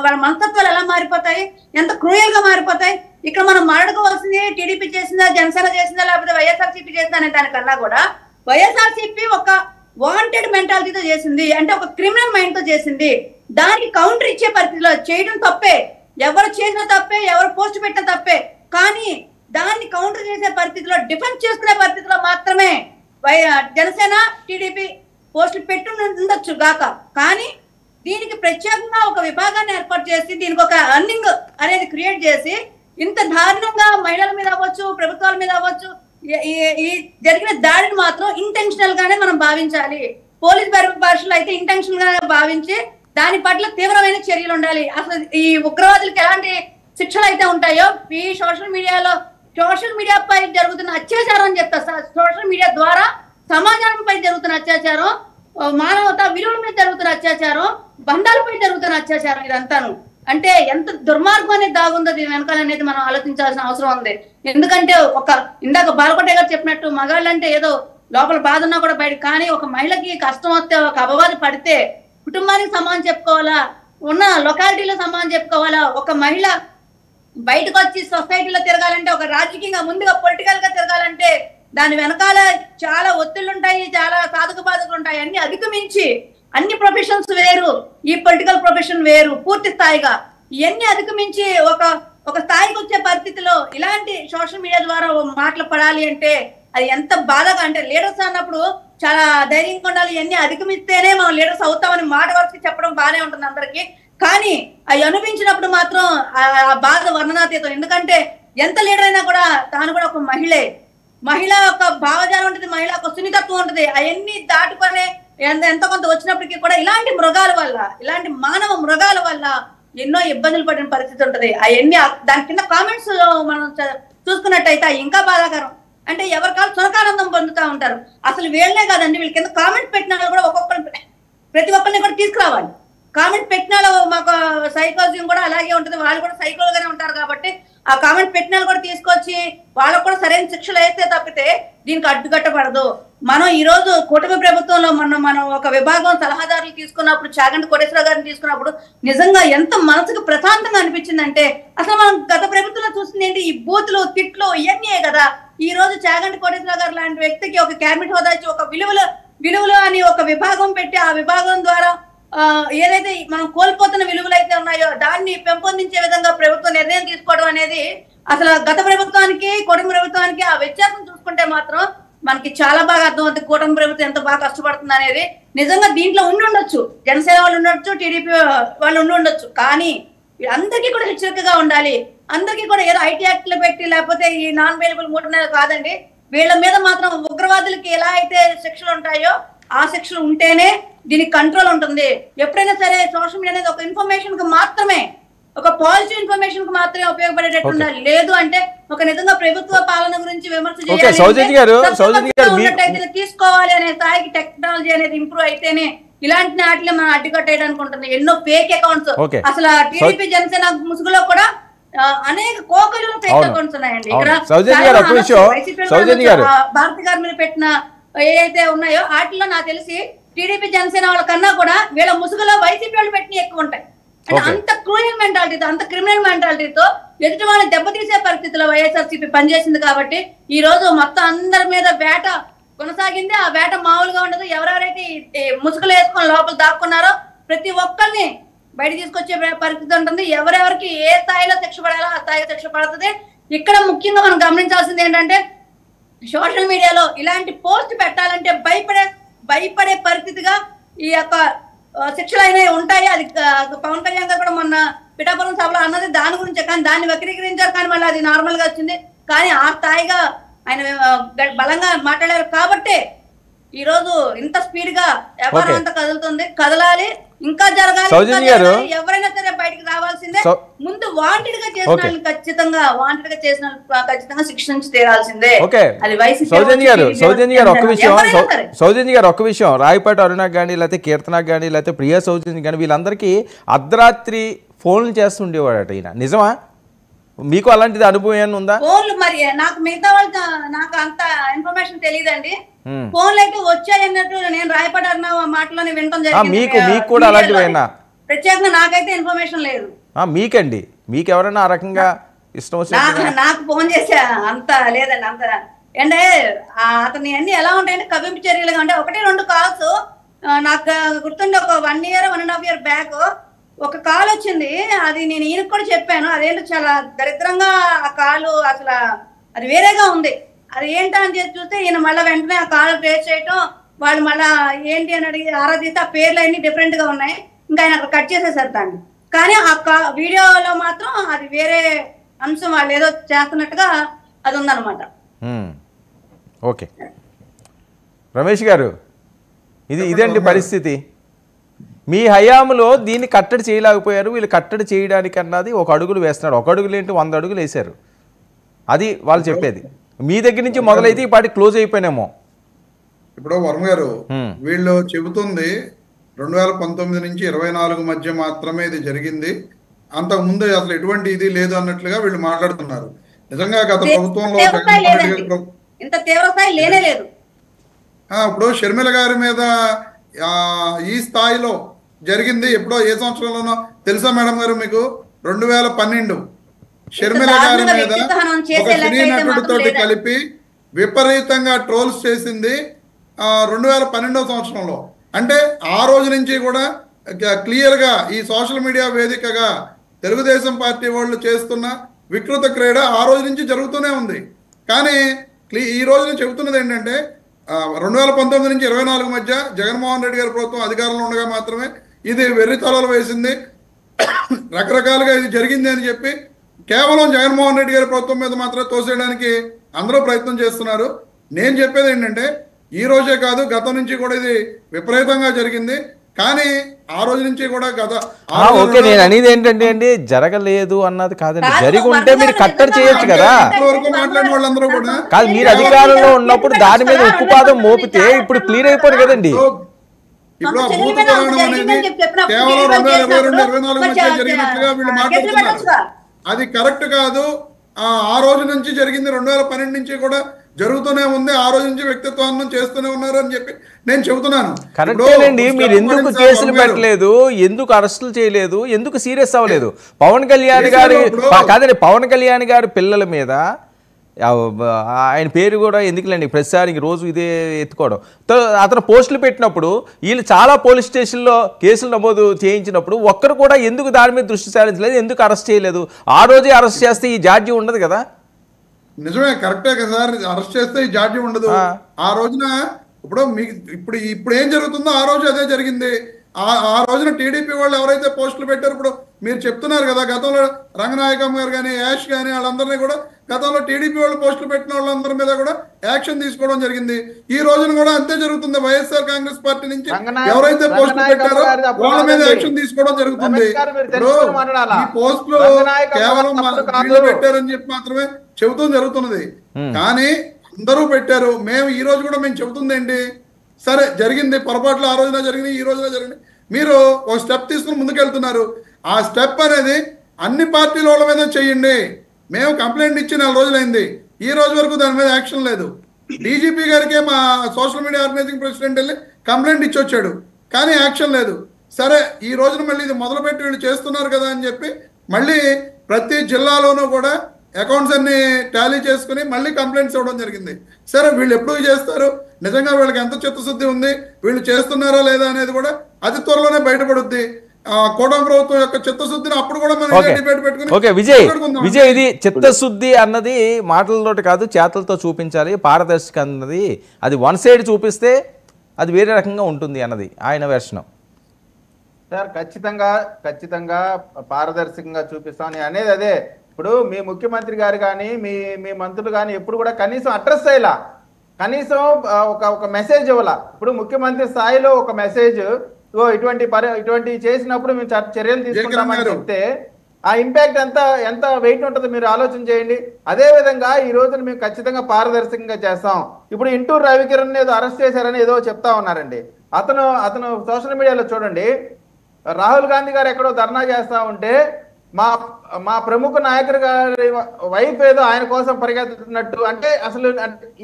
వాళ్ళ మనస్తత్వాలు ఎలా మారిపోతాయి, ఎంత క్రూయల్ గా మారిపోతాయి. ఇక్కడ మనం మాట్లాడుకోవాల్సింది టీడీపీ చేసిందా, జనసేన చేసిందా, లేకపోతే వైఎస్ఆర్సీపీ చేసిందా అనే దానికన్నా కూడా వైఎస్ఆర్సీపీ ఒక వాంటెడ్ మెంటాలిటీతో చేసింది, అంటే ఒక క్రిమినల్ మైండ్ తో చేసింది. దానికి కౌంటర్ ఇచ్చే పరిస్థితిలో చేయడం తప్పే, ఎవరు చేసిన తప్పే, ఎవరు పోస్ట్ పెట్టిన తప్పే, కానీ దాన్ని కౌంటర్ చేసే పరిస్థితిలో డిఫెన్స్ చేసుకునే పరిస్థితిలో మాత్రమే జనసేన టీడీపీ పోస్టులు పెట్టుండొచ్చు గాక, కానీ దీనికి ప్రత్యేకంగా ఒక విభాగాన్ని ఏర్పాటు చేసి దీనికి ఒక అర్నింగ్ అనేది క్రియేట్ చేసి ఇంత దారుణంగా మహిళల మీద అవ్వచ్చు, ప్రభుత్వాల మీద అవ్వచ్చు ఈ జరిగిన దాడిని మాత్రం ఇంటెన్షనల్ గానే మనం భావించాలి. పోలీస్ భాషలో అయితే ఇంటెన్షనల్ గానే భావించి దాని పట్ల తీవ్రమైన చర్యలు ఉండాలి. అసలు ఈ ఉగ్రవాదులకు ఎలాంటి శిక్షలు అయితే ఉంటాయో ఈ సోషల్ మీడియాపై జరుగుతున్న అత్యాచారం అని చెప్తా. సోషల్ మీడియా ద్వారా సమాజంపై జరుగుతున్న అత్యాచారం, మానవతా విలువల మీద జరుగుతున్న అత్యాచారం, బంధాలపై జరుగుతున్న అత్యాచారం, ఇదంతాను అంటే ఎంత దుర్మార్గం అనేది దాగుందో దీని వెనకాల అనేది మనం ఆలోచించాల్సిన అవసరం ఉంది. ఎందుకంటే ఇందాక బాలకోటే గారు చెప్పినట్టు మగాళ్ళంటే ఏదో లోపల బాధ ఉన్నా కూడా బయట, కానీ ఒక మహిళకి కష్టం వస్తే ఒక అపవాది పడితే కుటుంబానికి సమానం చెప్పుకోవాలా, ఉన్న లొకాలిటీలో సమానం చెప్పుకోవాలా. ఒక మహిళ బయటకు వచ్చి సొసైటీలో తిరగాలంటే, ఒక రాజకీయంగా ముందుగా పొలిటికల్ గా తిరగాలంటే దాని వెనకాల చాలా ఒత్తిళ్లు ఉంటాయి, చాలా సాధక బాధకులు ఉంటాయి. అన్ని అధిగమించి అన్ని ప్రొఫెషన్స్ వేరు, ఈ పొలిటికల్ ప్రొఫెషన్ వేరు, పూర్తి స్థాయిగా ఇవన్నీ అధిగమించి ఒక స్థాయికి వచ్చే పరిస్థితిలో ఇలాంటి సోషల్ మీడియా ద్వారా మాటలు పడాలి అంటే అది ఎంత బాధగా, అంటే లీడర్స్ అన్నప్పుడు చాలా ధైర్యంగా ఉండాలి, ఇవన్నీ అధిగమిస్తేనే మనం లీడర్స్ అవుతామని మాట వరకు చెప్పడం బాగానే ఉంటుంది అందరికి, కానీ అవి అనిపించినప్పుడు మాత్రం ఆ బాధ వర్ణనాతీతం. ఎందుకంటే ఎంత లీడర్ అయినా కూడా తాను కూడా ఒక మహిళ యొక్క భావజాలం ఉంటుంది, మహిళ యొక్క సున్నితత్వం ఉంటుంది. అవన్నీ దాటుకొని ఎంత కొంత వచ్చినప్పటికీ కూడా ఇలాంటి మృగాల వల్ల, ఇలాంటి మానవ మృగాల వల్ల ఎన్నో ఇబ్బందులు పడిన పరిస్థితి ఉంటుంది. అవన్నీ దాని కింద కామెంట్స్ మనం చూసుకున్నట్టయితే ఇంకా బాధాకరం. అంటే ఎవరికాలు సునకానందం పొందుతూ ఉంటారు. అసలు వీళ్ళనే కాదండి, వీళ్ళ కింద కామెంట్ పెట్టిన కూడా ప్రతి ఒక్కరిని కూడా తీసుకురావాలి. కామెంట్ పెట్టిన మాకు సైకాలజీ కూడా అలాగే ఉంటుంది, వాళ్ళు కూడా సైకోలుగానే ఉంటారు కాబట్టి ఆ కామెంట్ పెట్టిన కూడా తీసుకొచ్చి వాళ్ళకు కూడా సరైన శిక్షలు వేస్తే తప్పితే దీనికి అడ్డుకట్టబడదు. మనం ఈ రోజు కూటమి ప్రభుత్వంలో మనం ఒక విభాగం సలహాదారులు తీసుకున్నప్పుడు, చాగంటి కోటేశ్వర గారిని తీసుకున్నప్పుడు నిజంగా ఎంత మనసుకు ప్రశాంతంగా అనిపించిందంటే, అసలు మనం గత ప్రభుత్వంలో చూస్తుంది ఏంటి, ఈ బూతులు తిట్లు ఇవన్నీ కదా. ఈ రోజు చాగంటి కోటేశ్వర గారు లాంటి వ్యక్తికి ఒక క్యాబినెట్ హోదా ఇచ్చి ఒక విలువలు అని ఒక విభాగం పెట్టి, ఆ విభాగం ద్వారా ఏదైతే మనం కోల్పోతున్న విలువలు అయితే ఉన్నాయో దాన్ని పెంపొందించే విధంగా ప్రభుత్వం నిర్ణయం తీసుకోవడం అనేది అసలు గత ప్రభుత్వానికి కూటమి ప్రభుత్వానికి ఆ వ్యత్యాసం చూసుకుంటే మాత్రం మనకి చాలా బాగా అర్థమవుతుంది కూటమి ప్రభుత్వం ఎంత బాగా కష్టపడుతుంది అనేది. నిజంగా దీంట్లో ఉండొచ్చు, జనసేన వాళ్ళు ఉండొచ్చు, టీడీపీ వాళ్ళు ఉండొచ్చు, కానీ అందరికీ కూడా హెచ్చరికగా ఉండాలి. అందరికీ కూడా ఏదో ఐటీ యాక్ట్లు పెట్టి లేకపోతే ఈ నాన్ అవైలబుల్ 3 నెలలు కాదండి, వీళ్ళ మీద మాత్రం ఉగ్రవాదులకి ఎలా అయితే శిక్షలు ఉంటాయో ఆ శిక్షలు ఉంటేనే దీనికి కంట్రోల్ ఉంటుంది. ఎప్పుడైనా సరే సోషల్ మీడియా అనేది ఒక ఇన్ఫర్మేషన్ కి మాత్రమే, ఒక పాజిటివ్ ఇన్ఫర్మేషన్ కి మాత్రమే ఉపయోగపడేటట్టు ఉండాలి. లేదు అంటే ఒక నిజంగా ప్రభుత్వ పాలన గురించి విమర్శ చేయాలి తీసుకోవాలి అనే స్థాయికి టెక్నాలజీ అనేది ఇంప్రూవ్ అయితేనే ఇలాంటి నాటిలో మనం అడ్డుకట్టేయడానికి ఉంటుంది. ఎన్నో ఫేక్ అకౌంట్స్ అసలు టీడీపీ జనసేన ముసుగులో కూడా అనేక కోకలు ఫేక్ అకౌంట్స్ ఉన్నాయండి. ఇక్కడ భారతి గారి మీద పెట్టిన ఏదైతే ఉన్నాయో వాటిలో నాకు తెలిసి టీడీపీ జనసేన వాళ్ళ కన్నా కూడా వీళ్ళ ముసుగులో వైసీపీ వాళ్ళు పెట్టిన ఎక్కువ ఉంటాయి. అంటే అంత క్రూయల్ మెంటాలిటీతో, అంత క్రిమినల్ మెంటాలిటీతో ఎదుటి వాళ్ళని దెబ్బతీసే పరిస్థితిలో వైఎస్ఆర్సీపీ పనిచేసింది. కాబట్టి ఈ రోజు మొత్తం అందరి మీద వేట కొనసాగింది. ఆ వేట మామూలుగా ఉండదు. ఎవరెవరైతే ముసుగులు వేసుకొని లోపల దాక్కున్నారో ప్రతి ఒక్కరిని బయట తీసుకొచ్చే పరిస్థితి ఉంటుంది. ఎవరెవరికి ఏ స్థాయిలో శిక్ష పడాలో ఆ స్థాయిలో శిక్ష పడుతుంది. ఇక్కడ ముఖ్యంగా మనం గమనించాల్సింది ఏంటంటే, సోషల్ మీడియాలో ఇలాంటి పోస్ట్ పెట్టాలంటే భయపడే పరిస్థితిగా ఈ యొక్క శిక్షలు అయినా ఉంటాయి. అది పవన్ కళ్యాణ్ గారు కూడా మొన్న పిఠాపురం సభలో అన్నది దాని గురించే, కానీ దాన్ని వక్రీకరించారు, కానీ మళ్ళీ అది నార్మల్ గా వచ్చింది. కానీ ఆ స్థాయిగా ఆయన బలంగా మాట్లాడారు కాబట్టే ఈ రోజు ఇంత స్పీడ్ గా వ్యాపారం అంతా కదులుతుంది. కదలాలి, ఇంకా జరగాలి. ఎవరైనా సరే బయటకు రావాల్సిందే. ముందు వాంటెడ్ గా చేసిన ఖచ్చితంగా శిక్షించి తీరాల్సిందే. అది సౌజన్య గారు ఒక్క విషయం, రాయపాటి అరుణకు కానీ లేకపోతే కీర్తనకు కానీ లేకపోతే ప్రియా సౌజన్య కానీ వీళ్ళందరికీ అర్ధరాత్రి ఫోన్లు చేస్తుండేవాడట ఈయన, నిజమా? మీకు అలాంటిది అనుభవం ఏమైనా ఉందా? ఫోన్లు మరి నాకు మిగతా వాళ్ళతో నాకు అంత ఇన్ఫర్మేషన్ తెలియదండి. ఫోన్లు అయితే వచ్చాయి అన్నట్టు నేను రాయపాటి అన్న మాటలోనే వినడం జరిగింది. మీకు కూడా అలాంటివేనా? ప్రత్యేకంగా నాకైతే ఇన్ఫర్మేషన్ లేదు. మీకండి, మీకు ఎవరైనా ఆ రకంగా ఇష్టం వచ్చిన నాకు ఫోన్ చేసా అంత లేదండి. అంత అంటే అతని అన్ని ఎలా ఉంటాయంటే కవింపు చర్యలుగా ఉంటాయి. 1-2 కాల్స్ నాకు గుర్తుండి ఒక 1 year 1.5 year బ్యాక్ ఒక కాల్ వచ్చింది. అది నేను ఈయనకు కూడా చెప్పాను. అదేంటో చాలా దరిద్రంగా ఆ కాలు అసలు అది వేరేగా ఉంది. అది ఏంటా అని చెప్పి చూస్తే ఈయన మళ్ళీ వెంటనే ఆ కాల్ ట్రేస్ చేయటం, వాళ్ళు మళ్ళా ఏంటి అని అడిగి ఆరాధిస్తే ఆ పేర్లు అన్ని డిఫరెంట్ గా ఉన్నాయి. ఇంకా ఆయన అక్కడ కట్ చేసేసారు దాన్ని. కానీ ఆ వీడియోలో మాత్రం అది వేరే అంశం, వాళ్ళు ఏదో చేస్తున్నట్టుగా అది ఉందన్నమాట. ఓకే రమేష్ గారు, ఇదండి పరిస్థితి. మీ హయాంలో దీన్ని కట్టడి చేయలేకపోయారు. వీళ్ళు కట్టడి చేయడానికి అన్నది 1 అడుగులు వేస్తున్నారు. 1 అడుగులు ఏంటి 100 అడుగులు వేశారు. అది వాళ్ళు చెప్పేది. మీ దగ్గర నుంచి మొదలైతే ఈ పాటి క్లోజ్ అయిపోయినేమో. ఇప్పుడు వర్మ గారు, వీళ్ళు చెబుతుంది 2019 నుంచి 24 మధ్య మాత్రమే ఇది జరిగింది, అంతకు ముందు అసలు ఎటువంటి ఇది లేదు అన్నట్లుగా వీళ్ళు మాట్లాడుతున్నారు. నిజంగా గత ప్రభుత్వంలో ఇంత తీవ్ర స్థాయి లేనే లేదు. ఇప్పుడు షర్మిల గారి మీద ఈ స్థాయిలో జరిగింది ఎప్పుడో ఏ సంవత్సరంలోనో తెలుసా మేడం గారు మీకు? 2012 షర్మిల గారి మీద ఒక సినీ నటుడితోటి కలిపి విపరీతంగా ట్రోల్స్ చేసింది 2012వ సంవత్సరంలో. అంటే ఆ రోజు నుంచి కూడా క్లియర్ గా ఈ సోషల్ మీడియా వేదికగా తెలుగుదేశం పార్టీ వాళ్ళు చేస్తున్న వికృత క్రీడ ఆ రోజు నుంచి జరుగుతూనే ఉంది. కానీ ఈ రోజు నేను చెబుతున్నది ఏంటంటే 2019 నుంచి 24 మధ్య జగన్మోహన్ రెడ్డి గారి ప్రభుత్వం అధికారంలో ఉండగా మాత్రమే ఇది వెర్రి తలలు వేసింది, రకరకాలుగా ఇది జరిగింది అని చెప్పి కేవలం జగన్మోహన్ రెడ్డి గారి ప్రభుత్వం మీద మాత్రమే తోసేయడానికి అందరూ ప్రయత్నం చేస్తున్నారు. నేను చెప్పేది ఏంటంటే ఈ రోజే కాదు, గతం నుంచి కూడా ఇది విపరీతంగా జరిగింది. కానీ ఆ రోజు నుంచి కూడా ఓకే, నేను అనేది ఏంటంటే అండి, జరగలేదు అన్నది కాదండి, జరిగి ఉంటే మీరు కట్టడి చేయొచ్చు కదా. మాట్లాడిన వాళ్ళందరూ కూడా కాదు, మీరు అధికారంలో ఉన్నప్పుడు దాని మీద ఉక్కుపాదం మోపితే ఇప్పుడు క్లియర్ అయిపోయింది కదండి. ఇప్పుడు భూత పురాణం అనేది కేవలం 2022-24 మధ్య జరిగినట్లుగా వీళ్ళు మాట్లాడుతున్నారు. అది కరెక్ట్ కాదు. ఆ రోజు నుంచి జరిగింది, 2012 నుంచి కూడా జరుగుతూనే ఉంది, ఆ రోజు నుంచి వ్యక్తిత్వాన్ని చేస్తూనే ఉన్నారు అని చెప్పి నేను చెబుతున్నాను. కరెక్టేనండి. మీరు ఎందుకు కేసులు పెట్టలేదు, ఎందుకు అరెస్టులు చేయలేదు, ఎందుకు సీరియస్ అవ్వలేదు? పవన్ కళ్యాణ్ గారి కాదండి, పవన్ కళ్యాణ్ గారి పిల్లల మీద ఆయన పేరు కూడా ఎందుకులేండి ప్రతిసారికి రోజు ఇదే ఎత్తుకోవడం. అతను పోస్టులు పెట్టినప్పుడు వీళ్ళు చాలా పోలీస్ స్టేషన్లో కేసులు నమోదు చేయించినప్పుడు ఒక్కరు కూడా ఎందుకు దాని మీద దృష్టి సారించలేదు, ఎందుకు అరెస్ట్ చేయలేదు? ఆ రోజే అరెస్ట్ చేస్తే ఈ జాడ్యం ఉండదు కదా. నిజమే, కరెక్టే కదా సార్, అరెస్ట్ చేస్తే ఈ జాడ్యం ఉండదు. ఆ రోజున ఇప్పుడు ఏం జరుగుతుందో ఆ రోజు అదే జరిగింది. ఆ రోజున టీడీపీ వాళ్ళు ఎవరైతే పోస్టులు పెట్టారు, ఇప్పుడు మీరు చెప్తున్నారు కదా, గతంలో రంగనాయకమ్మ గారు కానీ యాష్ కానీ వాళ్ళందరినీ కూడా గతంలో టీడీపీ వాళ్ళు పోస్టులు పెట్టిన వాళ్ళందరి మీద కూడా యాక్షన్ తీసుకోవడం జరిగింది. ఈ రోజున కూడా అంతే జరుగుతుంది. వైఎస్ఆర్ కాంగ్రెస్ పార్టీ నుంచి ఎవరైతే పోస్టులు పెట్టారో వాళ్ళ మీద యాక్షన్ తీసుకోవడం జరుగుతుంది. ఈ పోస్టులు కేవలం పెట్టారని చెప్పి మాత్రమే చెబుతూ జరుగుతున్నది. కానీ అందరూ పెట్టారు. మేము ఈ రోజు కూడా మేము చెబుతుంది ఏంటి, సరే జరిగింది పొరపాట్లు, ఆ రోజున జరిగింది, ఈ రోజున జరిగింది, మీరు ఒక స్టెప్ తీసుకుని ముందుకెళ్తున్నారు. ఆ స్టెప్ అనేది అన్ని పార్టీల వాళ్ళ మీద చేయండి. మేము కంప్లైంట్ ఇచ్చి 4 రోజులైంది, ఈ రోజు వరకు దాని మీద యాక్షన్ లేదు. డీజీపీ గారికే మా సోషల్ మీడియా ఆర్గనైజింగ్ ప్రెసిడెంట్ వెళ్ళి కంప్లైంట్ ఇచ్చి వచ్చాడు, కానీ యాక్షన్ లేదు. సరే ఈ రోజున మళ్ళీ ఇది మొదలుపెట్టి వీళ్ళు చేస్తున్నారు కదా అని చెప్పి మళ్ళీ ప్రతి జిల్లాలోనూ కూడా అకౌంట్స్ అన్ని టాలీ చేసుకుని మళ్ళీ కంప్లైంట్స్ ఇవ్వడం జరిగింది. సరే వీళ్ళు ఎప్పుడు చేస్తారు, నిజంగా వీళ్ళకి ఎంత చిత్తశుద్ధి ఉంది, వీళ్ళు చేస్తున్నారా లేదా అనేది కూడా అతి త్వరలోనే బయటపడుద్ది. కూటమి ప్రభుత్వం యొక్క చిత్తశుద్ధిని అప్పుడు కూడా మనం డిబేట్ పెట్టుకుని విజయ్ ఇది చిత్తశుద్ధి అన్నది మాటలతో కాదు చేతలతో చూపించాలి. పారదర్శక అన్నది అది వన్ సైడ్ చూపిస్తే అది వేరే రకంగా ఉంటుంది అన్నది ఆయన వెర్షనం. సార్ ఖచ్చితంగా పారదర్శకంగా చూపిస్తాం అనేది అదే. ఇప్పుడు మీ ముఖ్యమంత్రి గారు కానీ మీ మంత్రులు కానీ ఎప్పుడు కూడా కనీసం అడ్రస్ అయ్యేలా, కనీసం ఒక మెసేజ్ ఇవ్వాల. ఇప్పుడు ముఖ్యమంత్రి స్థాయిలో ఒక మెసేజ్ ఇటువంటి చేసినప్పుడు మేము చర్యలు తీసుకుంటామని చెప్తే ఆ ఇంపాక్ట్ ఎంత వెయిట్ ఉంటుందో మీరు ఆలోచన చేయండి. అదే విధంగా ఈ రోజున మేము ఖచ్చితంగా పారదర్శకంగా చేస్తాం. ఇప్పుడు ఇంటూరు రవికిరణ్ ఏదో అరెస్ట్ చేశారని ఏదో చెప్తా ఉన్నారండి. అతను సోషల్ మీడియాలో చూడండి, రాహుల్ గాంధీ గారు ఎక్కడో ధర్నా చేస్తా ఉంటే మా ప్రముఖ నాయకుడు గారి వైఫ్ ఏదో ఆయన కోసం పరిగెత్తుతున్నట్టు, అంటే అసలు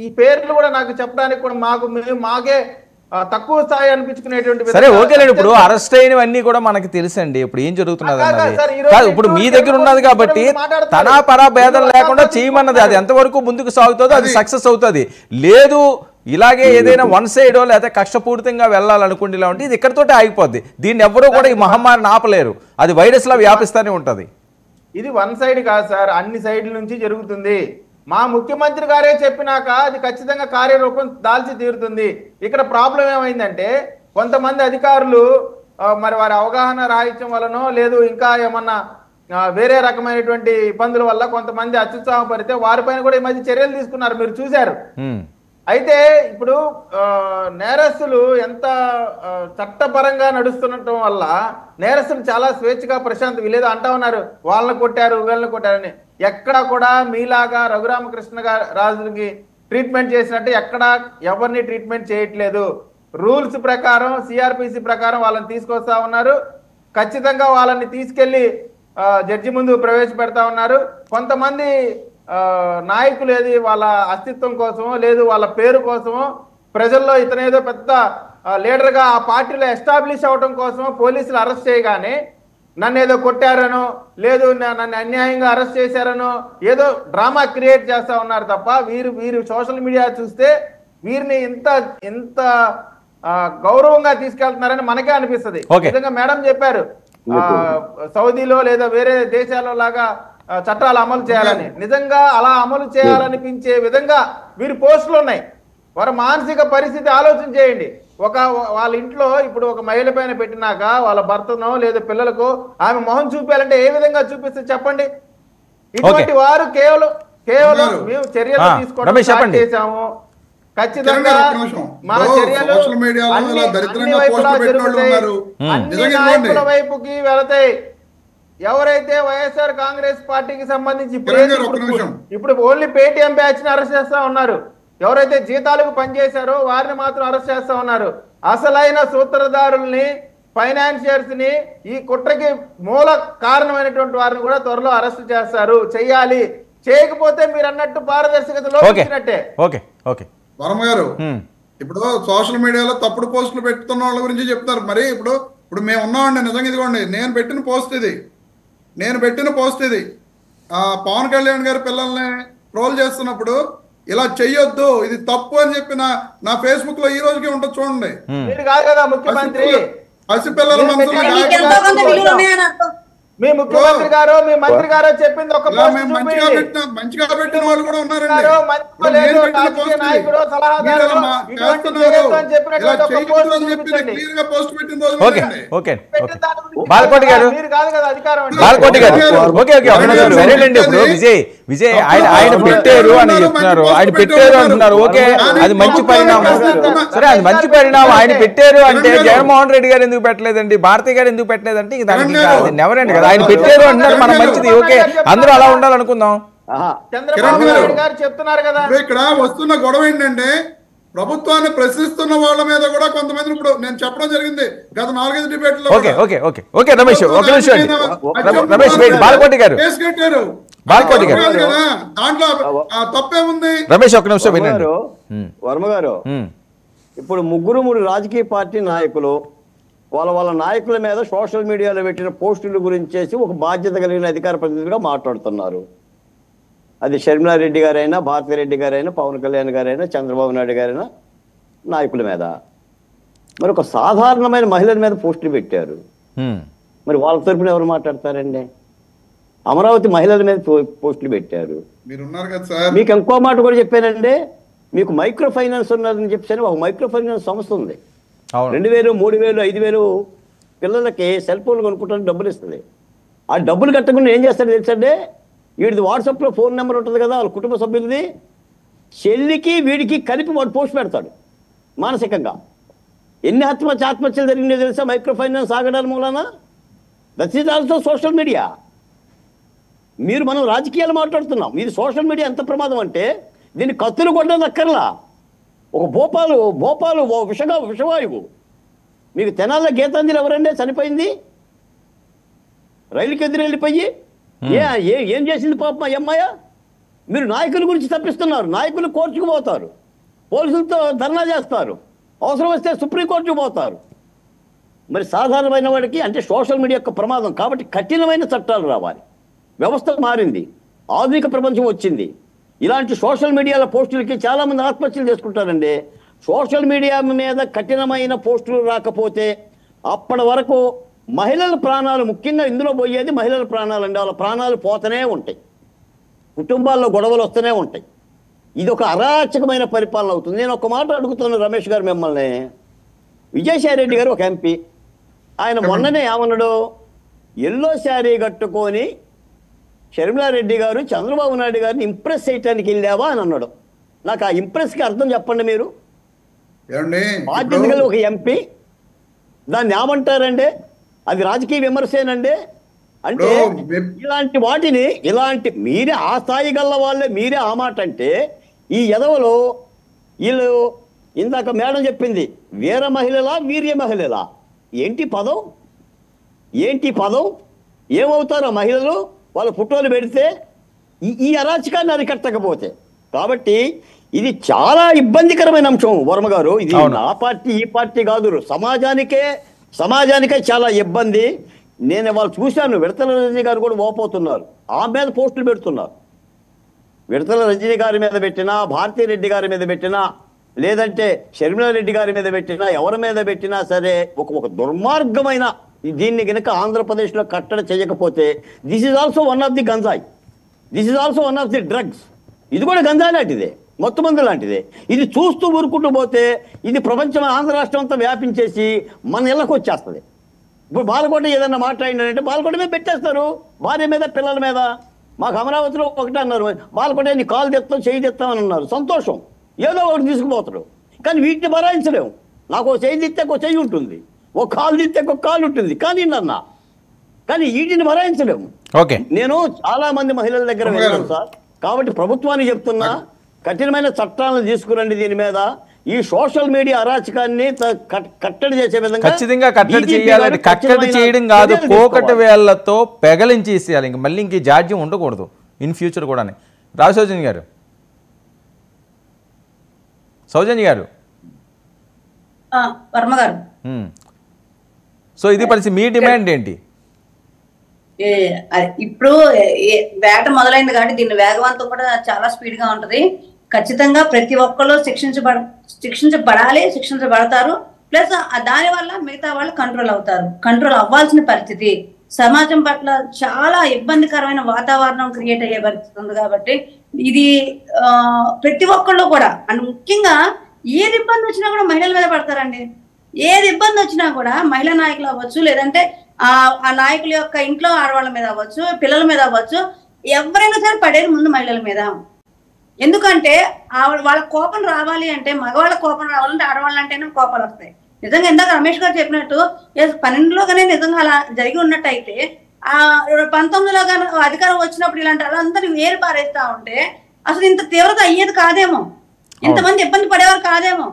ఈ పేర్లు కూడా నాకు చెప్పడానికి కూడా మాకే తక్కువ స్థాయి అనిపించుకునేటువంటి. సరే ఓకేలేండి, ఇప్పుడు అరెస్ట్ అయినవన్నీ కూడా మనకి తెలుసండి ఇప్పుడు ఏం జరుగుతున్నది అన్నది కాదు. ఇప్పుడు మీ దగ్గర ఉన్నది కాబట్టి తనా పరా భేదం లేకుండా చేయమన్నది, అది ఎంతవరకు ముందుకు సాగుతుందో అది సక్సెస్ అవుతుంది. లేదు ఇలాగే ఏదైనా వన్ సైడో లేదా కక్షపూరితంగా వెళ్ళాలనుకుంటే ఇలా ఉంటే ఇది ఇక్కడితోటే ఆగిపోద్ది. దీన్ని ఎవరూ కూడా ఈ మహమ్మారిని ఆపలేరు, అది వైరస్ లా వ్యాపిస్తూనే ఉంటది. ఇది వన్ సైడ్ కాదు సార్, అన్ని సైడ్ల నుంచి జరుగుతుంది. మా ముఖ్యమంత్రి గారే చెప్పినాక అది ఖచ్చితంగా కార్యరూపం దాల్చి తీరుతుంది. ఇక్కడ ప్రాబ్లం ఏమైందంటే కొంతమంది అధికారులు మరి వారి అవగాహన రాహిత్యం వలనో లేదు ఇంకా ఏమన్నా వేరే రకమైనటువంటి ఇబ్బందుల వల్ల కొంతమంది అత్యుత్సాహపడితే వారిపైన కూడా ఈ మధ్య చర్యలు తీసుకున్నారు, మీరు చూశారు. అయితే ఇప్పుడు నేరస్తులు ఎంత చట్టపరంగా నడుస్తుండటం వల్ల నేరస్తులు చాలా స్వేచ్ఛగా ప్రశాంత్ వీళ్ళేదో అంటా ఉన్నారు, వాళ్ళని కొట్టారు వీళ్ళని కొట్టారని. ఎక్కడ కూడా మీలాగా రఘురామకృష్ణ రాజుకి ట్రీట్మెంట్ చేసినట్టు ఎక్కడ ఎవరిని ట్రీట్మెంట్ చేయట్లేదు. రూల్స్ ప్రకారం సిఆర్పిసి ప్రకారం వాళ్ళని తీసుకొస్తా ఉన్నారు. ఖచ్చితంగా వాళ్ళని తీసుకెళ్లి జడ్జి ముందు ప్రవేశపెడతా ఉన్నారు. కొంతమంది నాయకులు ఏది వాళ్ళ అస్తిత్వం కోసమో లేదు వాళ్ళ పేరు కోసమో ప్రజల్లో ఇతనేదో పెద్ద లీడర్గా ఆ పార్టీలో ఎస్టాబ్లిష్ అవడం కోసమో పోలీసులు అరెస్ట్ చేయగానే నన్ను ఏదో కొట్టారనో లేదు నన్ను అన్యాయంగా అరెస్ట్ చేశారనో ఏదో డ్రామా క్రియేట్ చేస్తా ఉన్నారు తప్ప వీరు సోషల్ మీడియా చూస్తే వీరిని ఎంత గౌరవంగా తీసుకెళ్తున్నారని మనకే అనిపిస్తుంది. నిజంగా మేడం చెప్పారు సౌదీలో లేదా వేరే దేశాల్లో లాగా చట్టాలు అమలు చేయాలని. నిజంగా అలా అమలు చేయాలనిపించే విధంగా వీరి పోస్టులు ఉన్నాయి. వారి మానసిక పరిస్థితి ఆలోచన చేయండి. వాళ్ళ ఇంట్లో ఇప్పుడు ఒక మహిళ పైన పెట్టినాక వాళ్ళ భర్తనో లేదా పిల్లలకు ఆమె మొహం చూపించాలంటే ఏ విధంగా చూపిస్తే చెప్పండి. ఇటువంటి వారు కేవలం మేము చర్యలు తీసుకోవడం చేశాము. ఖచ్చితంగా మన చర్యలు అన్ని నాయకుల వైపుకి వెళతాయి. ఎవరైతే వైఎస్ఆర్ కాంగ్రెస్ పార్టీకి సంబంధించి ఇప్పుడు ఓన్లీ పేటీఎం బ్యాచ్ ని అరెస్ట్ చేస్తా ఉన్నారు. ఎవరైతే జీతాలకు పనిచేశారో వారిని మాత్రం అరెస్ట్ చేస్తా ఉన్నారు. అసలైన సూత్రధారుల్ని ఫైనాన్షియర్స్ ని ఈ కుట్రకి మూల కారణమైనటువంటి వారిని కూడా త్వరలో అరెస్ట్ చేస్తారు. చేయకపోతే మీరు అన్నట్టు పారదర్శకత ఓకే లోపించినట్టే. ఓకే ఓకే వర్మ గారు ఇప్పుడు సోషల్ మీడియాలో తప్పుడు పోస్టులు పెడుతున్న వాళ్ళ గురించి చెప్తారు. మరి ఇప్పుడు మేము ఉన్నామండి, నిజంగా ఇదిగోండి నేను పెట్టిన పోస్ట్ ఇది పవన్ కళ్యాణ్ గారి పిల్లల్ని ట్రోల్ చేస్తున్నప్పుడు ఇలా చెయ్యొద్దు, ఇది తప్పు అని చెప్పి నా ఫేస్బుక్ లో ఈ రోజుకి ఉంటుంది చూడండి. మీరు కాదు కదా ముఖ్యమంత్రి, పసిపిల్లల మనసులో మీ ముఖ్యమంత్రి గారు మీ మంత్రి గారు చెప్పింది ఒక మంచిగా పెట్టిన వాళ్ళు కూడా ఉన్నారండి. బాలకోటి గారు ఓకే ఓకే సరేనండి. ఇప్పుడు విజయ్ ఆయన పెట్టారు అని చెప్తున్నారు, ఆయన పెట్టారు అంటున్నారు. ఓకే, అది మంచి పరిణామం. సరే, అది మంచి పరిణామం. ఆయన పెట్టారు అంటే జగన్మోహన్ రెడ్డి గారు ఎందుకు పెట్టలేదండి, భారతి గారు ఎందుకు పెట్టలేదంటే దానికి అది నెవర్ అండి కదా. ఆయన పెట్టారు అంటున్నారు, మనం మంచిది. ఓకే, అందరూ అలా ఉండాలనుకుందాం. చంద్రబాబు గారు చెప్తున్నారు కదా. ఇక్కడ వస్తున్న గొడవ ఏంటంటే ప్రభుత్వాన్ని ప్రశ్నిస్తున్న వాళ్ళ మీద కూడా కొంతమంది ఇప్పుడు నేను చెప్పడం జరిగింది గత 4-5 డిబేట్లో. Okay okay okay okay Ramesh, ఒక నిమిషం రమేష్ బాలకోటి గారు దాంట్లో తప్పేముంది రమేష్, ఒక నిమిషం వినండి. వర్మ గారు, ఇప్పుడు 3 రాజకీయ పార్టీ నాయకులు వాళ్ళ నాయకుల మీద సోషల్ మీడియాలో పెట్టిన పోస్టుల గురించి ఒక బాధ్యత కలిగిన అధికార ప్రతినిధిగా మాట్లాడుతున్నారు. అది షర్మిలారెడ్డి గారైనా, భారతిరెడ్డి గారైనా, పవన్ కళ్యాణ్ గారైనా, చంద్రబాబు నాయుడు గారైనా నాయకుల మీద. మరి ఒక సాధారణమైన మహిళల మీద పోస్టులు పెట్టారు. మరి వాళ్ళ తరపున ఎవరు మాట్లాడతారండి? అమరావతి మహిళల మీద పోస్టులు పెట్టారు. మీకు ఇంకో మాట కూడా చెప్పానండి, మీకు మైక్రో ఫైనాన్స్ ఉన్నదని చెప్పాను. ఒక మైక్రో ఫైనాన్స్ సంస్థ ఉంది, 2000, 3000, 5000 పిల్లలకి సెల్ ఫోన్లు కొనుక్కోవడానికి డబ్బులు ఇస్తుంది. ఆ డబ్బులు కట్టకుండా ఏం చేస్తాడు తెలుసండి, వీడిది వాట్సాప్లో ఫోన్ నెంబర్ ఉంటుంది కదా వాళ్ళ కుటుంబ సభ్యులది, చెల్లికి వీడికి కలిపి వాడు పోస్ట్ పెడతాడు మానసికంగా. ఎన్ని ఆత్మహత్యలు జరిగినాయో తెలుసా మైక్రో ఫైనాన్స్ ఆగడాల మూలాన? That is also social media. మనం రాజకీయాలు మాట్లాడుతున్నాం, ఇది సోషల్ మీడియా ఎంత ప్రమాదం అంటే దీన్ని కత్తులు కొట్టడం అక్కర్లా. ఒక భోపాలు విషవాయువు. మీకు తెనాల గీతాంజలి ఎవరండి చనిపోయింది? రైలుకి ఎదురు వెళ్ళిపోయి ఏం చేసింది పాపం ఆ అమ్మాయ? మీరు నాయకుల గురించి తప్పిస్తున్నారు. నాయకులు కోర్టుకు పోతారు, పోలీసులతో ధర్నా చేస్తారు, అవసరం వస్తే సుప్రీంకోర్టుకు పోతారు. మరి సాధారణమైన వాడికి అంటే సోషల్ మీడియా యొక్క ప్రమాదం కాబట్టి కఠినమైన చట్టాలు రావాలి. వ్యవస్థ మారింది, ఆధునిక ప్రపంచం వచ్చింది. ఇలాంటి సోషల్ మీడియాలో పోస్టులకి చాలామంది ఆత్మహత్యలు చేసుకుంటారండి. సోషల్ మీడియా మీద కఠినమైన పోస్టులు రాకపోతే అప్పటి వరకు మహిళల ప్రాణాలు, ముఖ్యంగా ఇందులో పోయేది మహిళల ప్రాణాలు అండి. వాళ్ళ ప్రాణాలు పోతూనే ఉంటాయి, కుటుంబాల్లో గొడవలు వస్తూనే ఉంటాయి. ఇది ఒక అరాచకమైన పరిపాలన అవుతుంది. నేను ఒక మాట అడుగుతున్నాను రమేష్ గారు మిమ్మల్ని. విజయసాయి రెడ్డి గారు ఒక ఎంపీ, ఆయన మొన్ననే ఏమన్నాడు, ఎల్లో శారీ కట్టుకొని షర్మిలారెడ్డి గారు చంద్రబాబు నాయుడు గారిని ఇంప్రెస్ చేయడానికి వెళ్ళావా అని అన్నాడు. నాకు ఆ ఇంప్రెస్కి అర్థం చెప్పండి మీరు. బాధ్యత గల ఒక ఎంపీ దాన్ని ఏమంటారండి? అది రాజకీయ విమర్శేనండి. అంటే ఇలాంటి వాటిని మీరే ఆ స్థాయి గల్ల వాళ్ళే మీరే ఆ మాట అంటే, ఈ ఎదవలో వీళ్ళు ఇందాక మేడం చెప్పింది వీర మహిళలా వీర్య మహిళలా? ఏంటి పదం? ఏమవుతారో మహిళలు వాళ్ళ ఫోటోలు పెడితే ఈ అరాచకాన్ని అరికట్టకపోతే? కాబట్టి ఇది చాలా ఇబ్బందికరమైన అంశం వర్మ గారు. ఇది నా పార్టీ ఈ పార్టీ కాదు, సమాజానికే చాలా ఇబ్బంది. నేను వాళ్ళు చూశాను, విడతల రజనీ గారు కూడా ఓపోతున్నారు, ఆ మీద పోస్టులు పెడుతున్నారు. విడతల రజనీ గారి మీద పెట్టినా, భారతిరెడ్డి గారి మీద పెట్టినా, లేదంటే షర్మిలారెడ్డి గారి మీద పెట్టినా, ఎవరి మీద పెట్టినా సరే ఒక దుర్మార్గమైన దీన్ని కనుక ఆంధ్రప్రదేశ్లో కట్టడి చేయకపోతే this is also one of the ganjayi, this is also one of the drugs. ఇది కూడా గంజాయి లాంటిదే, మొత్తం మంది లాంటిదే. ఇది చూస్తూ ఊరుకుంటూ పోతే ఇది ప్రపంచం ఆంధ్ర రాష్ట్రం అంతా వ్యాపించేసి మన ఇళ్ళకు వచ్చేస్తుంది. ఇప్పుడు బాలకోట ఏదన్నా మాట్లాడినంటే బాలకోట మీద పెట్టేస్తారు, భార్య మీద, పిల్లల మీద. మాకు అమరావతిలో ఒకటే అన్నారు, బాలకోట నీ కాలు తెస్తాం, చేయి తెస్తామని అన్నారు. సంతోషం, ఏదో ఒకటి తీసుకుపోతాడు. కానీ వీటిని భరాయించలేము. నాకు ఒక చేయి తిత్తే ఒక చెయ్యి ఉంటుంది, ఒక కాలు తిత్తే ఒక కాలు ఉంటుంది, కానీ వీటిని భరాయించలేము. నేను చాలా మంది మహిళల దగ్గర వెళ్ళాను సార్. కాబట్టి ప్రభుత్వాన్ని చెప్తున్నా, కఠినమైన చట్టాలను తీసుకురండి దీని మీద. ఈ సోషల్ మీడియా అరాచకాన్ని కట్టడి చేసే విధంగా ఖచ్చితంగా కట్టడి చేయాలని. కట్టడి చేయడం కాదు, కోకటి వేళ్లతో పెగలించేసేయాలి. మళ్ళీ ఇంక జాడ్యం ఉండకూడదు ఇన్ ఫ్యూచర్ కూడా. రావు సౌజన్య గారు, సౌజన్య గారు. వర్మ గారు, సో ఇది పరిస్థితి, మీ డిమాండ్ ఏంటి? ఇప్పుడు వేట మొదలైంది కాబట్టి దీని వేగవంతం కూడా చాలా స్పీడ్ గా ఉంటది. ఖచ్చితంగా ప్రతి ఒక్కరు శిక్షించబడాలి, శిక్షించబడతారు. ప్లస్ దాని వల్ల మిగతా వాళ్ళు కంట్రోల్ అవ్వాల్సిన పరిస్థితి. సమాజం పట్ల చాలా ఇబ్బందికరమైన వాతావరణం క్రియేట్ అయ్యే పరిస్థితి ఉంది. కాబట్టి ఇది ప్రతి ఒక్కళ్ళు కూడా, అండ్ ముఖ్యంగా ఏది ఇబ్బంది వచ్చినా కూడా మహిళల మీద పడతారండి. ఏది ఇబ్బంది వచ్చినా కూడా మహిళా నాయకులు అవ్వచ్చు, లేదంటే ఆ నాయకుల యొక్క ఇంట్లో ఆడవాళ్ళ మీద అవ్వచ్చు, పిల్లల మీద అవ్వచ్చు, ఎవరైనా సరే పడేది ముందు మహిళల మీద. ఎందుకంటే వాళ్ళ కోపం రావాలి అంటే, మగవాళ్ళ కోపం రావాలంటే ఆడవాళ్ళ అంటేనే కోపాలు వస్తాయి. నిజంగా ఇందాక రమేష్ గారు చెప్పినట్టు 12లోగానే నిజంగా అలా జరిగి ఉన్నట్టయితే 19లో కానీ అధికారం వచ్చినప్పుడు ఇలాంటి వాళ్ళందరినీ వేరు పారేస్తా ఉంటే అసలు ఇంత తీవ్రత అయ్యేది కాదేమో, ఇంతమంది ఇబ్బంది పడేవారు కాదేమో.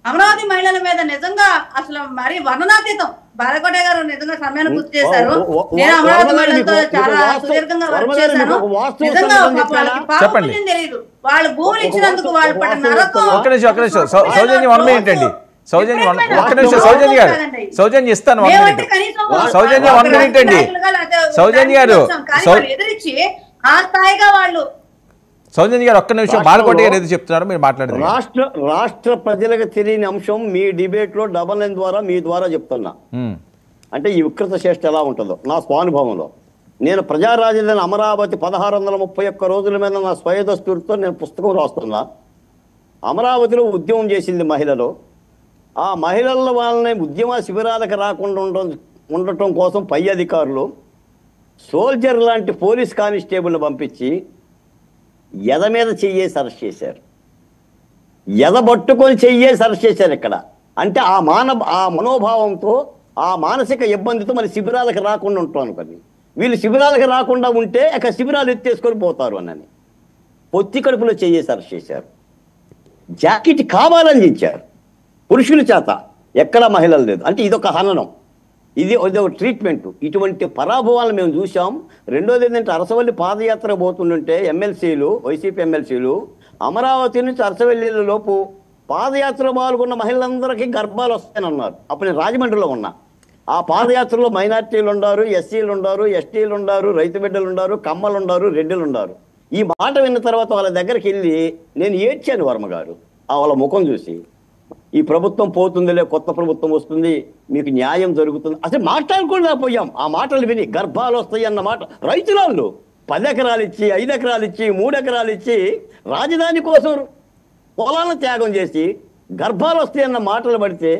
అమరావతి మహిళల మీద నిజంగా అసలు మరి వర్ణనాతీతం. బాలకోట గారు నిజంగా సమయాన్ని గుర్తు చేశారు. నేను అమరావతి మహిళలతో చాలా సుదీర్ఘంగా వర్క్ చేశాను. నిజంగా వాళ్ళకి పాపం తెలియదు. వాళ్ళు భూములు ఇచ్చినందుకు వాళ్ళు పడిన నరకం. సౌజన్య 1 minute అండి, సౌజన్య ఒక్క నిమిషం. సౌజన్య గారు, సౌజన్య ఇస్తాను 1 minute. సౌజన్య 1 minute అండి. సౌజన్య గారు, ఎదిరించి ఆ స్థాయిగా వాళ్ళు. సౌజన్య గారు ఒక్క నిమిషం, బాలకోట గారు ఏది చెప్తున్నారు మీరు మాట్లాడదు. రాష్ట్ర ప్రజలకు తెలియని అంశం మీ డిబేట్ లో 9 ద్వారా మీ ద్వారా చెప్తున్నా. అంటే ఈ వికృత చేష్ట ఎలా ఉంటుందో నా స్వానుభవంలో. నేను ప్రజారాజధాని అమరావతి 1631 రోజుల మీద నా స్వయదస్తూరితో నేను పుస్తకం రాస్తున్నా. అమరావతిలో ఉద్యమం చేసింది మహిళలు. ఆ మహిళల వాళ్ళని ఉద్యమ శిబిరాలకు రాకుండా ఉండటం కోసం పై అధికారులు సోల్జర్ లాంటి పోలీస్ కానిస్టేబుల్ని పంపించి ఎద మీద చెయ్యేసి అరెస్ట్ చేశారు. ఎద పట్టుకొని చెయ్యేసి అరెస్ట్ చేశారు ఇక్కడ. అంటే ఆ మనోభావంతో, ఆ మానసిక ఇబ్బందితో మరి శిబిరాలకు రాకుండా ఉంటాం అనుకోండి. వీళ్ళు శిబిరాలకు రాకుండా ఉంటే ఇక శిబిరాలు ఎత్తేసుకొని పోతారు అని పొత్తి కడుపులో చెయ్యేసి అరెస్ట్ చేశారు. జాకెట్ కావాలని ఇచ్చారు పురుషుల చేత, ఎక్కడా మహిళలు లేదు. అంటే ఇదొక హననం, ఇది ఒక ట్రీట్మెంట్. ఇటువంటి పరాభవాలను మేము చూసాం. రెండోది ఏంటంటే అరసవల్లి పాదయాత్ర పోతుంటే ఎమ్మెల్సీలు, వైసీపీ ఎమ్మెల్సీలు అమరావతి నుంచి అరసవల్లి లోపు పాదయాత్ర పాల్గొన్న మహిళలందరికీ గర్భాలు వస్తాయని అన్నారు. అప్పుడు నేను రాజమండ్రిలో ఉన్నా. ఆ పాదయాత్రలో మైనార్టీలు ఉన్నారు, ఎస్సీలు ఉన్నారు, ఎస్టీలు ఉన్నారు, రైతు బిడ్డలు ఉన్నారు, కమ్మలు ఉన్నారు, రెడ్డిలు ఉన్నారు. ఈ మాట విన్న తర్వాత వాళ్ళ దగ్గరికి వెళ్ళి నేను ఏడ్చాను వర్మ గారు. వాళ్ళ ముఖం చూసి, ఈ ప్రభుత్వం పోతుందిలే, కొత్త ప్రభుత్వం వస్తుంది, మీకు న్యాయం జరుగుతుంది, అసలు మాట్లాడుకుండా పోయాం. ఆ మాటలు విని గర్భాలు వస్తాయి అన్న మాట. రైతులు 10 ఎకరాలు ఇచ్చి, 5 ఎకరాలు ఇచ్చి, 3 ఎకరాలు ఇచ్చి రాజధాని కోసం పొలాలను త్యాగం చేసి గర్భాలు వస్తాయి అన్న మాటలు పడితే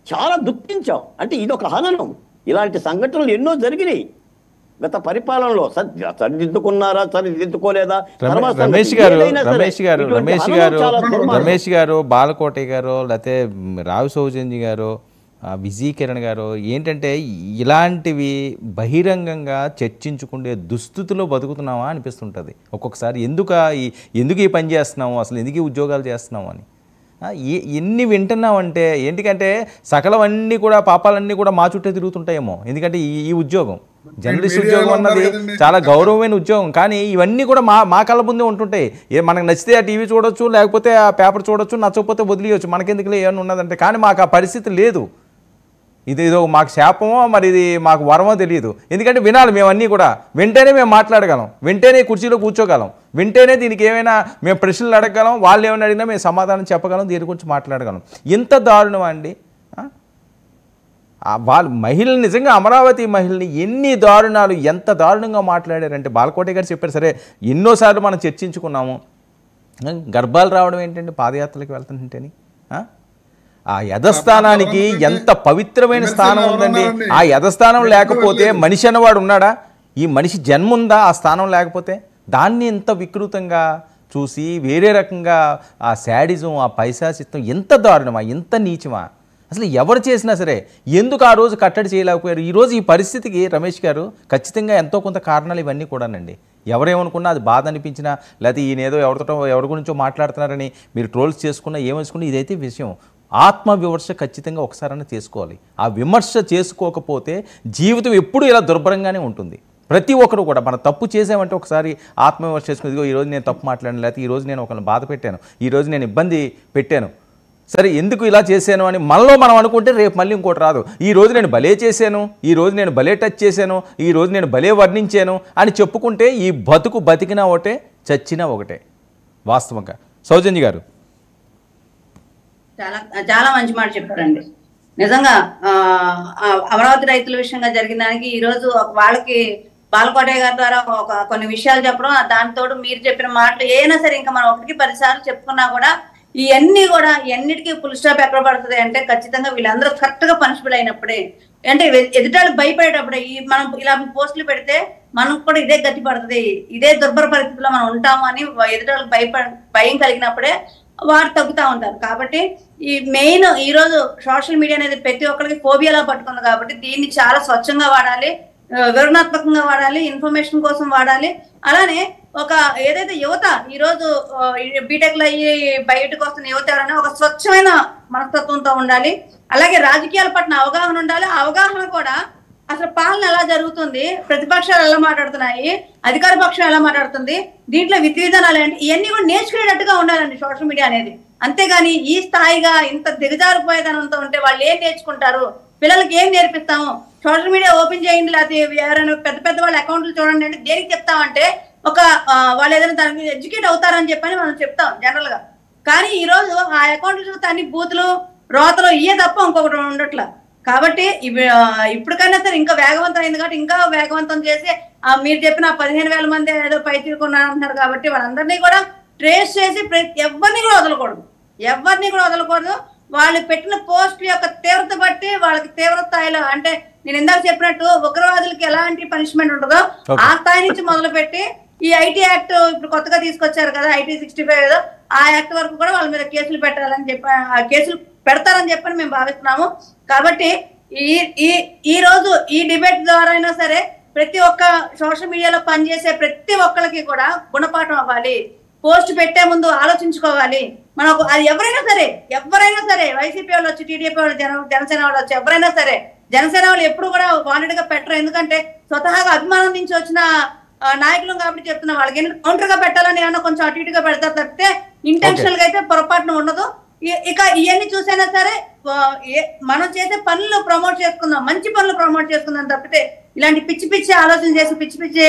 చాలా దుఃఖించాం. అంటే ఇదొక హననం. ఇలాంటి సంఘటనలు ఎన్నో జరిగినాయి గత పరిపాలనలో. సరిదిద్దుకున్నారా, సరిదిద్దుకోలేదా? రమేష్ గారు, బాలకోట గారు, లేకపోతే రావు సౌజన్య గారు, విజయ్ కిరణ్ గారు, ఏంటంటే ఇలాంటివి బహిరంగంగా చర్చించుకునే దుస్థితిలో బతుకుతున్నామా అనిపిస్తుంటుంది ఒక్కొక్కసారి. ఎందుకు ఈ పని చేస్తున్నాము, అసలు ఎందుకు ఈ ఉద్యోగాలు చేస్తున్నాము అని ఎన్ని వింటున్నామంటే, ఎందుకంటే సకలవన్నీ కూడా పాపాలన్నీ కూడా మా చుట్టే తిరుగుతుంటాయేమో. ఎందుకంటే ఈ ఉద్యోగం, జర్నలిస్ట్ ఉద్యోగం అన్నది చాలా గౌరవమైన ఉద్యోగం. కానీ ఇవన్నీ కూడా మా కళ్ళ ముందే ఉంటుంటాయి. మనకు నచ్చితే ఆ టీవీ చూడొచ్చు, లేకపోతే ఆ పేపర్ చూడొచ్చు, నచ్చకపోతే వదిలేయచ్చు, మనకెందుకులే ఏమన్నా ఉన్నదంటే. కానీ మాకు ఆ పరిస్థితి లేదు. ఇదో మాకు శాపమో మరి ఇది మాకు వరమో తెలియదు. ఎందుకంటే వినాలి మేము అన్నీ కూడా, వింటేనే మేము మాట్లాడగలం, వింటేనే కుర్చీలో కూర్చోగలం, వింటేనే దీనికి ఏమైనా మేము ప్రశ్నలు అడగగలం, వాళ్ళు ఏమైనా అడిగినా మేము సమాధానం చెప్పగలం, దీని గురించి మాట్లాడగలం. ఇంత దారుణం అండి. వాళ్ళు మహిళలు నిజంగా అమరావతి మహిళని ఎన్ని దారుణాలు, ఎంత దారుణంగా మాట్లాడారంటే బాలకోట గారు చెప్పారు. సరే, ఎన్నోసార్లు మనం చర్చించుకున్నాము. గర్భాలు రావడం ఏంటంటే పాదయాత్రలకు వెళ్తుంటేని ఆ యథస్థానానికి ఎంత పవిత్రమైన స్థానం ఉందండి. ఆ యథస్థానం లేకపోతే మనిషి అన్నవాడు ఉన్నాడా? ఈ మనిషి జన్మ ఉందా ఆ స్థానం లేకపోతే? దాన్ని ఎంత వికృతంగా చూసి వేరే రకంగా ఆ శాడిజం, ఆ పైశాచిత్వం ఎంత దారుణమా, ఎంత నీచమా, అసలు ఎవరు చేసినా సరే ఎందుకు ఆ రోజు కట్టడి చేయలేకపోయారు? ఈరోజు ఈ పరిస్థితికి రమేష్ గారు ఖచ్చితంగా ఎంతో కొంత కారణాలు ఇవన్నీ కూడానండి. ఎవరేమనుకున్నా అది బాధ అనిపించినా, లేకపోతే ఈయన ఏదో ఎవరి గురించో మాట్లాడుతున్నారని మీరు ట్రోల్స్ చేసుకున్నా, ఏమనుకున్నా, ఇదైతే విషయం. ఆత్మవిమర్శ ఖచ్చితంగా ఒకసారైనా చేసుకోవాలి. ఆ విమర్శ చేసుకోకపోతే జీవితం ఎప్పుడు ఇలా దుర్భరంగానే ఉంటుంది. ప్రతి ఒక్కరు కూడా మనం తప్పు చేసామంటే ఒకసారి ఆత్మవిమర్శ చేసుకుని, ఇదిగో ఈరోజు నేను తప్పు మాట్లాడాను, లేకపోతే ఈరోజు నేను ఒకరిని బాధ పెట్టాను, ఈరోజు నేను ఇబ్బంది పెట్టాను, సరే ఎందుకు ఇలా చేశాను అని మనలో మనం అనుకుంటే రేపు మళ్ళీ ఇంకోటి రాదు. ఈ రోజు నేను భలే చేశాను, ఈ రోజు నేను భలే టచ్ చేశాను, ఈ రోజు నేను భలే వర్ణించాను అని చెప్పుకుంటే ఈ బతుకు బతికినా ఒకటే, చచ్చినా ఒకటే వాస్తవంగా. సౌజన్య గారు చాలా చాలా మంచి మాట చెప్పారండి. నిజంగా అమరావతి రైతుల విషయంగా జరిగిన దానికి ఈ రోజు వాళ్ళకి బాలకోటయ్య గారి ద్వారా కొన్ని విషయాలు చెప్పడం, దానితో మీరు చెప్పిన మాటలు ఏదైనా సరే ఇంకా మనం 1-10 సార్లు చెప్పుకున్నా కూడా ఇవన్నీ కూడా ఎన్నిటికీ ఫుల్ స్టాప్ ఎక్కడ పడుతుంది అంటే ఖచ్చితంగా వీళ్ళందరూ కరెక్ట్ గా పనిషబుల్ అయినప్పుడే, అంటే ఎదుటాళ్ళు భయపడేటప్పుడే మనం ఇలా పోస్టులు పెడితే మనకు కూడా ఇదే గతి పడుతుంది, ఇదే దుర్భర పరిస్థితిలో మనం ఉంటాము అని ఎదుటాళ్ళకి భయం కలిగినప్పుడే వారు తగ్గుతూ ఉంటారు. కాబట్టి ఈ మెయిన్ ఈ రోజు సోషల్ మీడియా అనేది ప్రతి ఒక్కరికి ఫోబియాలా పట్టుకుంది. కాబట్టి దీన్ని చాలా స్వచ్ఛంగా వాడాలి, వివరణాత్మకంగా వాడాలి, ఇన్ఫర్మేషన్ కోసం వాడాలి. అలానే ఒక ఏదైతే యువత ఈ రోజు బీటెక్లు అయ్యి బయటకు వస్తున్న యువత ఎవరైనా ఒక స్వచ్ఛమైన మనస్తత్వంతో ఉండాలి. అలాగే రాజకీయాల పట్ల అవగాహన ఉండాలి. అవగాహన కూడా అసలు పాలన ఎలా జరుగుతుంది, ప్రతిపక్షాలు ఎలా మాట్లాడుతున్నాయి, అధికార పక్షం ఎలా మాట్లాడుతుంది, దీంట్లో విధి విధానాలు ఏంటి, ఇవన్నీ కూడా నేర్చుకునేటట్టుగా ఉండాలండి సోషల్ మీడియా అనేది. అంతేగాని ఈ స్థాయిగా ఇంత దిగజారిపోయేదనంతో ఉంటే వాళ్ళు ఏం నేర్చుకుంటారు, పిల్లలకి ఏం నేర్పిస్తాము, సోషల్ మీడియా ఓపెన్ చేయండి లేకపోతే ఎవరైనా పెద్ద వాళ్ళ అకౌంట్లు చూడండి అంటే దేనికి చెప్తామంటే వాళ్ళు ఏదైనా దాని మీద ఎడ్యుకేట్ అవుతారని చెప్పని మనం చెప్తాం జనరల్ గా. కానీ ఈ రోజు ఆ అకౌంట్లు చూస్తే అన్ని బూతులు రోతలు ఇయే తప్ప ఇంకొకటి ఉండట్లా. కాబట్టి ఇప్పటికైనా సరే ఇంకా వేగవంతం అయింది కాబట్టి ఇంకా వేగవంతం చేసి మీరు చెప్పిన 15,000 మంది ఏదో పై తీరుకున్నారు అంటున్నారు కాబట్టి వాళ్ళందరినీ కూడా ట్రేస్ చేసి ఎవరిని కూడా వదలకూడదు. వాళ్ళు పెట్టిన పోస్ట్ యొక్క తీవ్రత బట్టి వాళ్ళకి తీవ్ర స్థాయిలో, అంటే నేను ఇందాక చెప్పినట్టు ఉగ్రవాదులకి ఎలాంటి పనిష్మెంట్ ఉంటుందో ఆ స్థాయి నుంచి మొదలు పెట్టి ఈ ఐటీ యాక్ట్ ఇప్పుడు కొత్తగా తీసుకొచ్చారు కదా IT 65, ఆ యాక్ట్ వరకు కూడా వాళ్ళ మీద కేసులు పెట్టాలని చెప్పి కేసులు పెడతారని చెప్పని మేము భావిస్తున్నాము. కాబట్టి ఈ రోజు ఈ డిబేట్ ద్వారా అయినా సరే ప్రతి ఒక్క సోషల్ మీడియాలో పనిచేసే ప్రతి ఒక్కరికి కూడా గుణపాఠం అవ్వాలి. పోస్ట్ పెట్టే ముందు ఆలోచించుకోవాలి. మనకు అది ఎవరైనా సరే వైసీపీ వాళ్ళు వచ్చి, టీడీపీ వాళ్ళు, జనసేన వాళ్ళు వచ్చి, ఎవరైనా సరే జనసేన వాళ్ళు ఎప్పుడు కూడా వాంటెడ్ గా పెట్టరు. ఎందుకంటే స్వతహాగా అభిమానం నుంచి వచ్చిన నాయకులు కాబట్టి చెప్తున్నా, వాళ్ళకి కౌంటర్ గా పెట్టాలని అన్న కొంచెం అటు ఇటుగా పెడతారు తప్పితే ఇంటెన్షనల్ గా అయితే పొరపాటున ఉండదు. ఇక ఇవన్నీ చూసైనా సరే మనం చేసే పనులు ప్రమోట్ చేసుకుందాం, మంచి పనులు ప్రమోట్ చేసుకుందాం తప్పితే ఇలాంటి పిచ్చి ఆలోచన చేసి పిచ్చి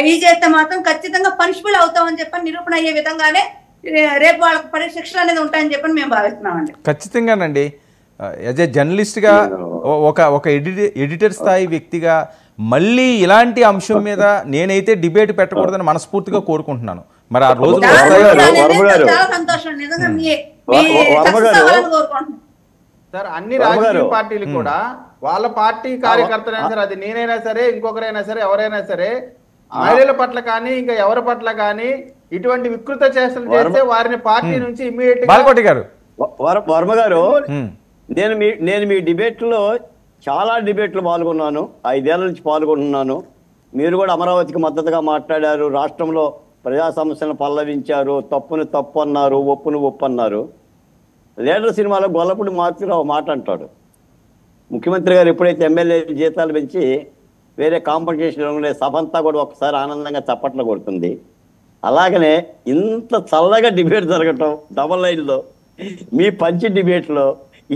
ఇది చేస్తే మాత్రం ఖచ్చితంగా పనిష్బుల్ అవుతామని చెప్పని నిరూపణ అయ్యే విధంగానే రేపు వాళ్ళకి పడే శిక్షలు అనేది ఉంటాయని చెప్పని మేము భావిస్తున్నామండి. ఖచ్చితంగానండి. యాజ్ ఏ జర్నలిస్ట్గా ఒక ఎడిటర్ స్థాయి వ్యక్తిగా మళ్ళీ ఇలాంటి అంశం మీద నేనైతే డిబేట్ పెట్టకూడదని మనస్ఫూర్తిగా కోరుకుంటున్నాను. మరి ఆ రోజు చాలా సంతోషం నిజంగా సార్. అన్ని రాజకీయ పార్టీలు కూడా వాళ్ళ పార్టీ కార్యకర్తలైనా సరే, అది నేనైనా సరే ఇంకొకరైనా సరే ఎవరైనా సరే, మహిళల పట్ల కానీ ఇంకా ఎవరి పట్ల కానీ ఇటువంటి వికృత చేష్టలు చేస్తే వారిని పార్టీ నుంచి ఇమ్మీడియట్ గారు వర్మ గారు, నేను మీ డిబేట్లో చాలా డిబేట్లు పాల్గొన్నాను, 5 ఏళ్ల నుంచి పాల్గొంటున్నాను. మీరు కూడా అమరావతికి మద్దతుగా మాట్లాడారు, రాష్ట్రంలో ప్రజా సమస్యలను పల్లవించారు, తప్పుని తప్పు అన్నారు, ఒప్పును ఒప్పు అన్నారు. లీడర్ సినిమాలో గొల్లపూడి మార్చిరావు మాట అంటాడు, ముఖ్యమంత్రి గారు ఎప్పుడైతే ఎమ్మెల్యే జీతాలు పెంచి వేరే కాంపిటీషన్ సభంతా కూడా ఒకసారి ఆనందంగా చప్పట్లు కొడుతుంది, అలాగనే ఇంత చల్లగా డిబేట్ జరగటం డబల్ లైన్లో మీ పంచి డిబేట్లో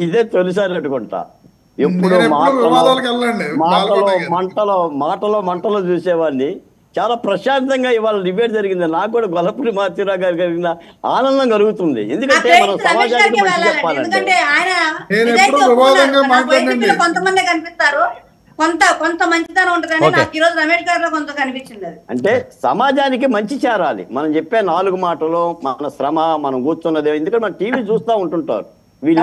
ఇదే తొలిసారి అనుకుంటా. ఎప్పుడు మాటలో చూసేవాడిని. చాలా ప్రశాంతంగా ఇవాళ డిబేట్ జరిగింది. నాకు కూడా గొల్లపూడి మార్చిరావు గారు కలిగిన ఆనందం కలుగుతుంది. ఎందుకంటే మనం సమాజానికి మంచి చెప్పాలంటే కొంతమంది కనిపిస్తారు, కొంత మంచితనం ఉంటుందని నాకు ఈ రోజు రమేష్ గారిలో కొంత కనిపించింది. అంటే సమాజానికి మంచి చేరాలి. మనం చెప్పే 4 మాటలు, మన శ్రమ, మనం కూర్చున్నది. ఎందుకంటే మన టీవీ చూస్తూ ఉంటుంటారు, వీళ్ళు